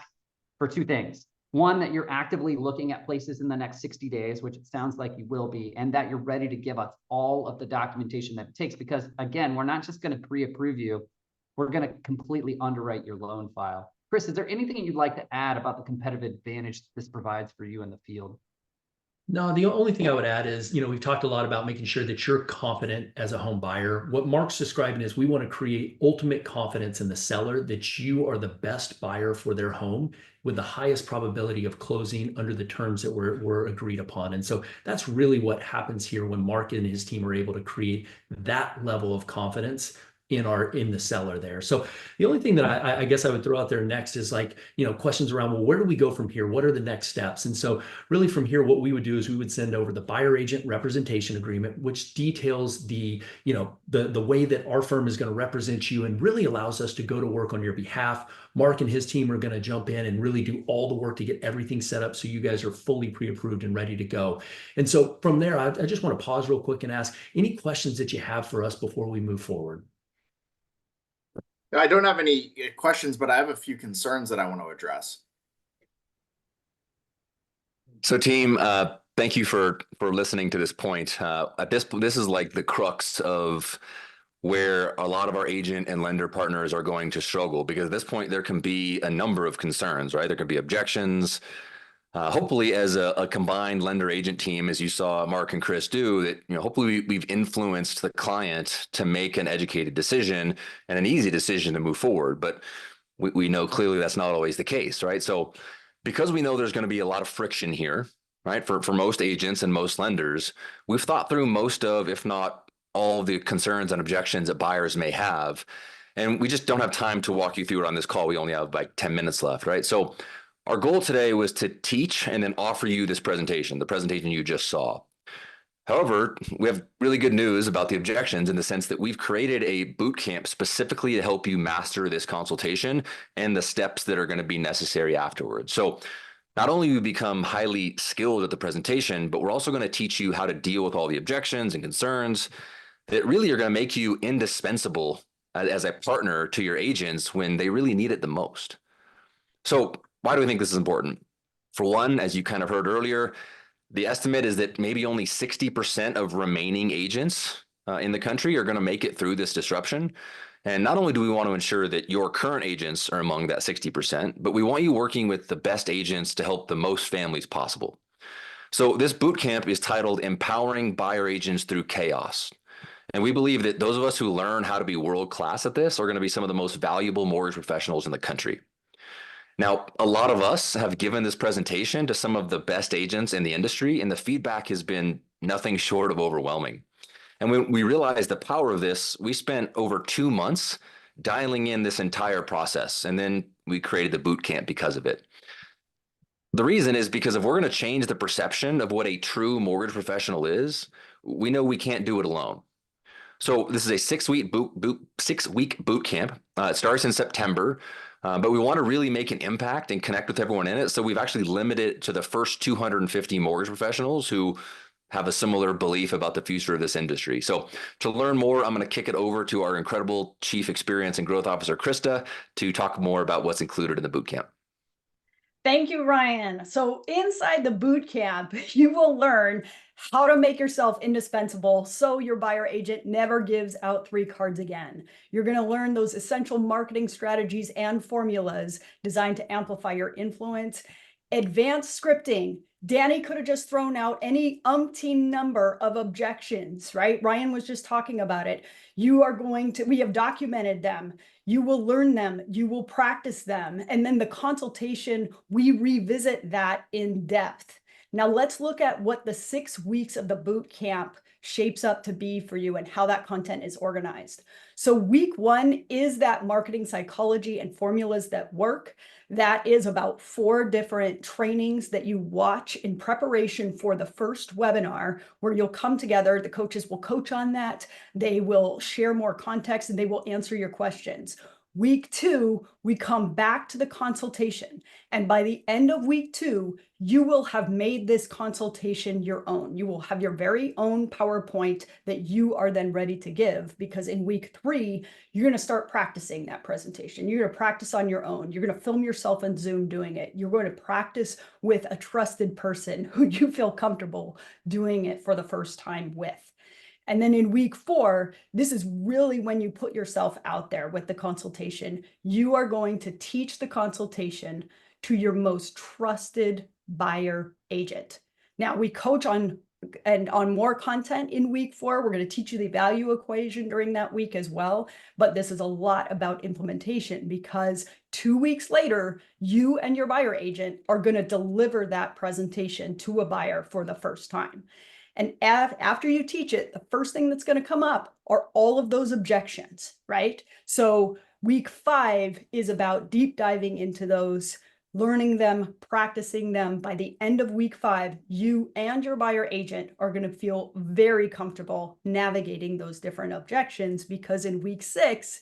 for two things. One, that you're actively looking at places in the next 60 days, which it sounds like you will be, and that you're ready to give us all of the documentation that it takes. Because again, we're not just going to pre-approve you, we're going to completely underwrite your loan file. Chris, is there anything you'd like to add about the competitive advantage this provides for you in the field? No, the only thing I would add is, we've talked a lot about making sure that you're confident as a home buyer. What Mark's describing is we want to create ultimate confidence in the seller that you are the best buyer for their home with the highest probability of closing under the terms that were agreed upon. And so that's really what happens here when Mark and his team are able to create that level of confidence in the seller there. So the only thing that I guess I would throw out there next is questions around, well, where do we go from here? What are the next steps? And so really from here, what we would do is we would send over the buyer agent representation agreement, which details the way that our firm is going to represent you and really allows us to go to work on your behalf. Mark and his team are going to jump in and really do all the work to get everything set up so you guys are fully pre-approved and ready to go. And so from there, I just want to pause real quick and ask any questions that you have for us before we move forward. I don't have any questions, but I have a few concerns that I want to address. So team, thank you for listening to this point. This is like the crux of where a lot of our agent and lender partners are going to struggle, because at this point there can be a number of concerns, right? There could be objections. Hopefully as a combined lender agent team, as you saw Mark and Chris do, that hopefully we've influenced the client to make an educated decision and an easy decision to move forward. But we know clearly that's not always the case, right? So because we know there's going to be a lot of friction here, right? For most agents and most lenders, we've thought through most of, if not all of the concerns and objections that buyers may have. And we just don't have time to walk you through it on this call. We only have like 10 minutes left, right? So our goal today was to teach and then offer you this presentation, the presentation you just saw. However, we have really good news about the objections in the sense that we've created a boot camp specifically to help you master this consultation and the steps that are going to be necessary afterwards. So not only do we become highly skilled at the presentation, but we're also going to teach you how to deal with all the objections and concerns that really are going to make you indispensable as a partner to your agents when they really need it the most. So why do we think this is important? For one, as you kind of heard earlier, the estimate is that maybe only 60% of remaining agents in the country are going to make it through this disruption. And not only do we want to ensure that your current agents are among that 60%, but we want you working with the best agents to help the most families possible. So this boot camp is titled Empowering Buyer Agents Through Chaos. And we believe that those of us who learn how to be world-class at this are going to be some of the most valuable mortgage professionals in the country. Now, a lot of us have given this presentation to some of the best agents in the industry, and the feedback has been nothing short of overwhelming. And when we realized the power of this, we spent over 2 months dialing in this entire process, and then we created the boot camp because of it. The reason is because if we're going to change the perception of what a true mortgage professional is, we know we can't do it alone. So this is a 6-week boot camp. It starts in September, but we want to really make an impact and connect with everyone in it. So we've actually limited it to the first 250 mortgage professionals who have a similar belief about the future of this industry. So to learn more, I'm going to kick it over to our incredible Chief Experience and Growth Officer, Krista, to talk more about what's included in the boot camp. Thank you, Ryan. So inside the boot camp, you will learn how to make yourself indispensable so your buyer agent never gives out 3 cards again. You're going to learn those essential marketing strategies and formulas designed to amplify your influence. Advanced scripting. Danny could have just thrown out any umpteen number of objections, right? Ryan was just talking about it. We have documented them. You will learn them, you will practice them. And then the consultation, we revisit that in depth. Now let's look at what the 6 weeks of the boot camp shapes up to be for you and how that content is organized. So week 1 is that marketing psychology and formulas that work. That is about 4 different trainings that you watch in preparation for the first webinar, where you'll come together. The coaches will coach on that. They will share more context and they will answer your questions. Week 2, we come back to the consultation. And by the end of week 2, you will have made this consultation your own. You will have your very own PowerPoint that you are then ready to give, because in week 3, you're going to start practicing that presentation. You're going to practice on your own. You're going to film yourself on Zoom doing it. You're going to practice with a trusted person who you feel comfortable doing it for the first time with. And then in week 4, this is really when you put yourself out there with the consultation. You are going to teach the consultation to your most trusted buyer agent. Now we coach on more content in week 4. We're going to teach you the value equation during that week as well. But this is a lot about implementation, because 2 weeks later, you and your buyer agent are going to deliver that presentation to a buyer for the first time. And after you teach it, the first thing that's going to come up are all of those objections, right? So week 5 is about deep diving into those, learning them, practicing them. By the end of week 5, you and your buyer agent are going to feel very comfortable navigating those different objections, because in week 6,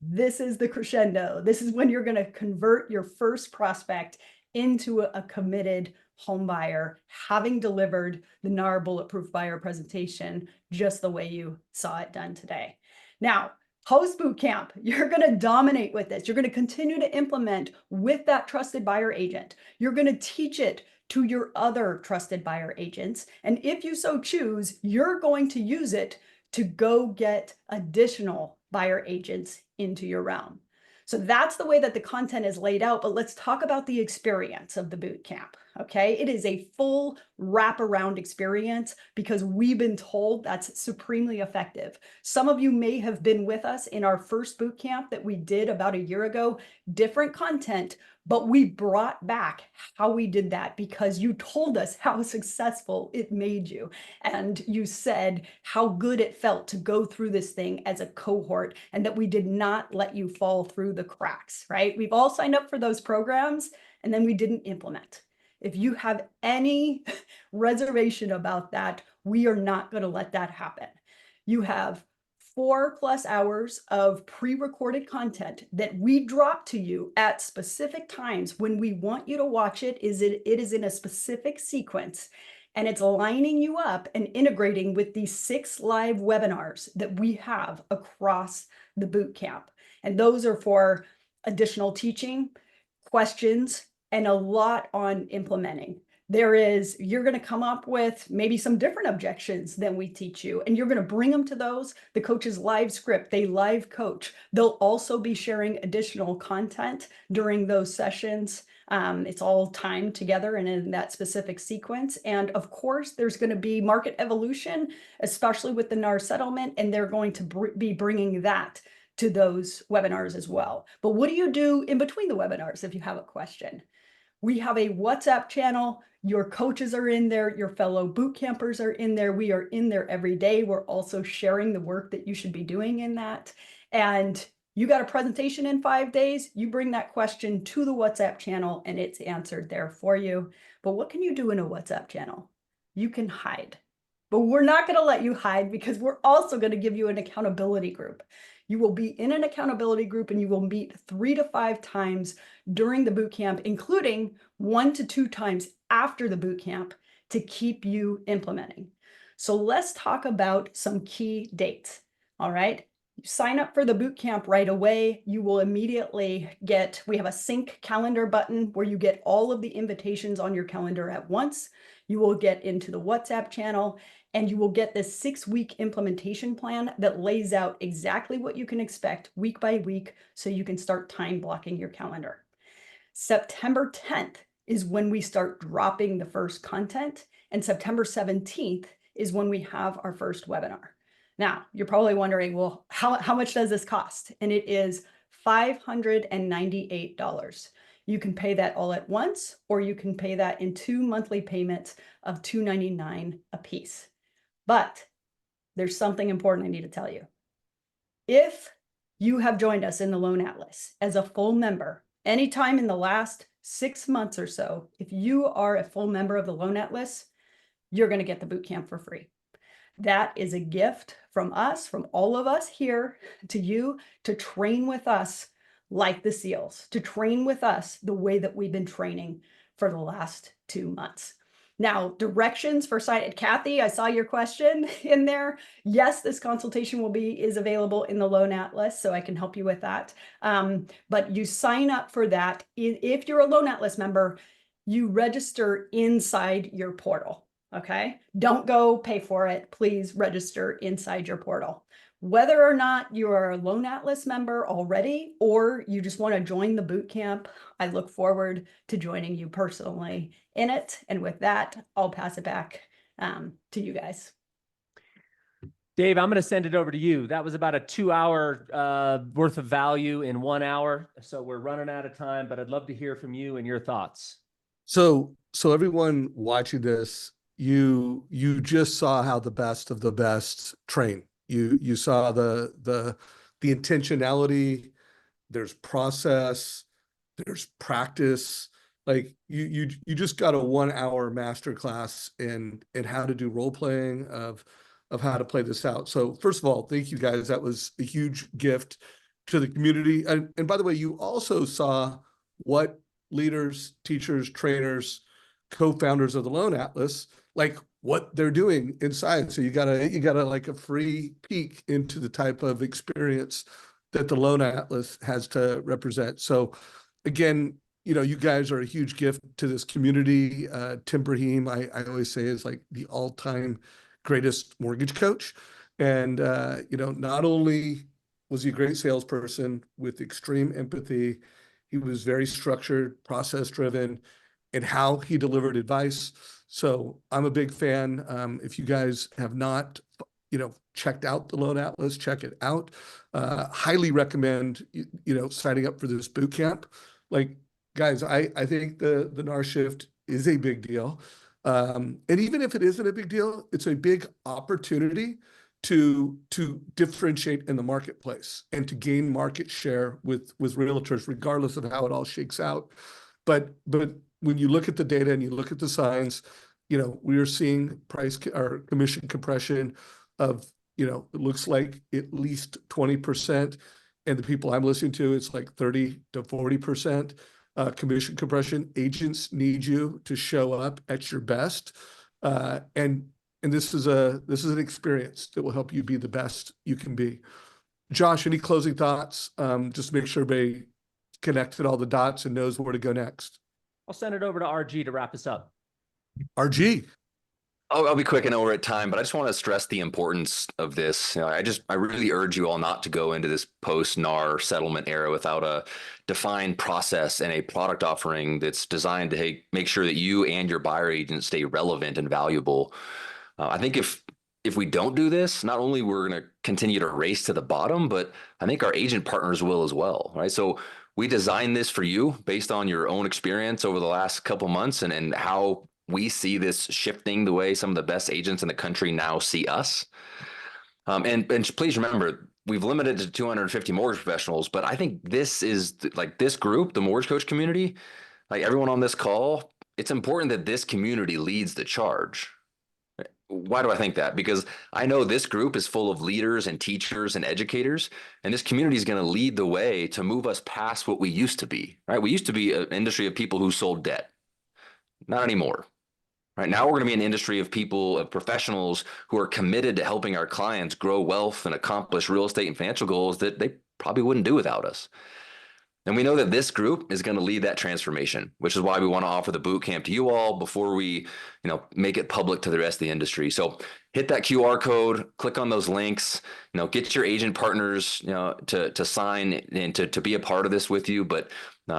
this is the crescendo. This is when you're going to convert your first prospect into a committed home buyer, having delivered the NAR Bulletproof buyer presentation just the way you saw it done today. Now, post boot camp, you're going to dominate with this. You're going to continue to implement with that trusted buyer agent. You're going to teach it to your other trusted buyer agents. And if you so choose, you're going to use it to go get additional buyer agents into your realm. So that's the way that the content is laid out, but let's talk about the experience of the boot camp, okay? It is a full wraparound experience, because we've been told that's supremely effective. Some of you may have been with us in our first boot camp that we did about a year ago, different content, but we brought back how we did that because you told us how successful it made you. And you said how good it felt to go through this thing as a cohort, and that we did not let you fall through the cracks, right? We've all signed up for those programs and then we didn't implement. If you have any reservation about that, We are not going to let that happen. You have 4+ hours of pre-recorded content that we drop to you at specific times when we want you to watch it. It is in a specific sequence, and it's lining you up and integrating with these 6 live webinars that we have across the boot camp. And those are for additional teaching, questions, and a lot on implementing. You're going to come up with maybe some different objections than we teach you, and you're going to bring them to those. The coaches live script, they live coach. They'll also be sharing additional content during those sessions. It's all timed together and in that specific sequence. And of course, there's going to be market evolution, especially with the NAR settlement, and they're going to be bringing that to those webinars as well. But what do you do in between the webinars if you have a question? We have a WhatsApp channel. Your coaches are in there. Your fellow boot campers are in there. We are in there every day. We're also sharing the work that you should be doing in that. And you got a presentation in 5 days, you bring that question to the WhatsApp channel and it's answered there for you. But what can you do in a WhatsApp channel? You can hide. But we're not going to let you hide, because we're also going to give you an accountability group. You will be in an accountability group and you will meet 3 to 5 times during the boot camp, including 1 to 2 times after the boot camp, to keep you implementing. So let's talk about some key dates. All right. You sign up for the boot camp right away. You will immediately we have a sync calendar button where you get all of the invitations on your calendar at once. You will get into the WhatsApp channel, and you will get this 6-week implementation plan that lays out exactly what you can expect week by week, so you can start time blocking your calendar. September 10th is when we start dropping the first content, and September 17th is when we have our first webinar. Now, you're probably wondering, well, how much does this cost? And it is $598. You can pay that all at once, or you can pay that in 2 monthly payments of $299 a piece. But there's something important I need to tell you. If you have joined us in the Loan Atlas as a full member, anytime in the last 6 months or so, if you are a full member of the Loan Atlas, you're going to get the boot camp for free. That is a gift from us, from all of us here, to you, to train with us like the SEALs, to train with us the way that we've been training for the last 2 months. Now, directions for sign. Kathy, I saw your question in there. Yes, this consultation is available in the Loan Atlas, so I can help you with that. But you sign up for that. If you're a Loan Atlas member, you register inside your portal. Okay, don't go pay for it. Please register inside your portal. Whether or not you are a Loan Atlas member already, or you just want to join the boot camp, I look forward to joining you personally in it. And with that, I'll pass it back to you guys. Dave, I'm going to send it over to you. That was about a 2-hour worth of value in 1 hour. So we're running out of time, but I'd love to hear from you and your thoughts. So everyone watching this, you just saw how the best of the best train. You saw the intentionality. There's process. There's practice. Like you just got a 1-hour masterclass in how to do role playing of how to play this out. So first of all, thank you guys. That was a huge gift to the community. And by the way, you also saw what leaders, teachers, trainers, co-founders of the Loan Atlas, like what they're doing inside. So you got like a free peek into the type of experience that the Loan Atlas has to represent. So again, you guys are a huge gift to this community. Tim Brahim, I always say, is like the all-time greatest mortgage coach. And, not only was he a great salesperson with extreme empathy, he was very structured, process-driven in how he delivered advice. So I'm a big fan. If you guys have not, checked out the Loan Atlas, check it out. Highly recommend, signing up for this boot camp. Like, guys, I think the NAR shift is a big deal. And even if it isn't a big deal, it's a big opportunity to differentiate in the marketplace and to gain market share with realtors, regardless of how it all shakes out. But when you look at the data and you look at the signs, we are seeing or commission compression of, it looks like at least 20%. And the people I'm listening to, it's like 30 to 40% commission compression. Agents need you to show up at your best. And this is an experience that will help you be the best you can be. Josh, any closing thoughts? Just make sure everybody connected all the dots and knows where to go next. I'll send it over to RG to wrap us up. RG. I'll be quick and over at time, but I just want to stress the importance of this. I really urge you all not to go into this post-NAR settlement era without a defined process and a product offering that's designed to make sure that you and your buyer agent stay relevant and valuable. I think if we don't do this, not only we're going to continue to race to the bottom, but I think our agent partners will as well, right? So we designed this for you based on your own experience over the last couple months and how we see this shifting the way some of the best agents in the country now see us. And please remember, we've limited to 250 mortgage professionals, but I think this is like this group, the Mortgage Coach community, like everyone on this call, it's important that this community leads the charge. Why do I think that? Because I know this group is full of leaders and teachers and educators, and this community is going to lead the way to move us past what we used to be, right? We used to be an industry of people who sold debt. Not anymore. Right now, we're going to be an industry of people, of professionals who are committed to helping our clients grow wealth and accomplish real estate and financial goals that they probably wouldn't do without us. And we know that this group is going to lead that transformation, which is why we want to offer the boot camp to you all before we, make it public to the rest of the industry. So hit that QR code, click on those links, get your agent partners, to sign and to be a part of this with you. But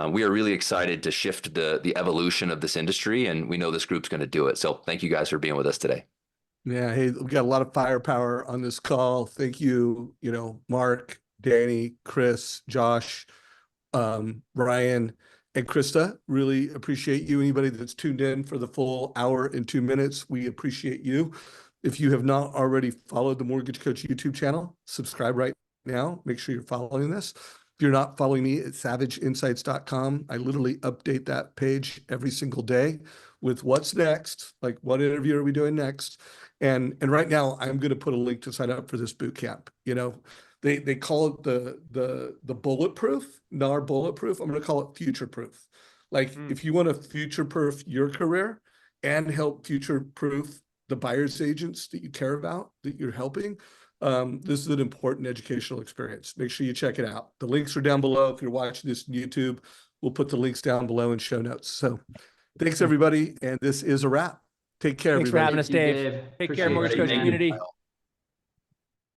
we are really excited to shift the evolution of this industry, and we know this group's going to do it. So thank you guys for being with us today. Yeah. Hey, we got a lot of firepower on this call. Thank you, Mark, Danny, Chris, Josh, Ryan, and Krista. Really appreciate you. Anybody that's tuned in for the full hour and 2 minutes, we appreciate you. If you have not already followed the Mortgage Coach YouTube channel, subscribe right now. Make sure you're following this. If you're not following me at savageinsights.com, I literally update that page every single day with what's next, like what interview are we doing next. And right now I'm going to put a link to sign up for this boot camp. They call it the Bulletproof, NAR Bulletproof. I'm going to call it Future Proof. Like if you want to future proof your career and help future proof the buyer's agents that you care about, that you're helping, this is an important educational experience. Make sure you check it out. The links are down below. If you're watching this on YouTube, we'll put the links down below in show notes. So thanks everybody. And this is a wrap. Take care, Thanks everybody. for having us, Dave. Take care, Mortgage Coach community.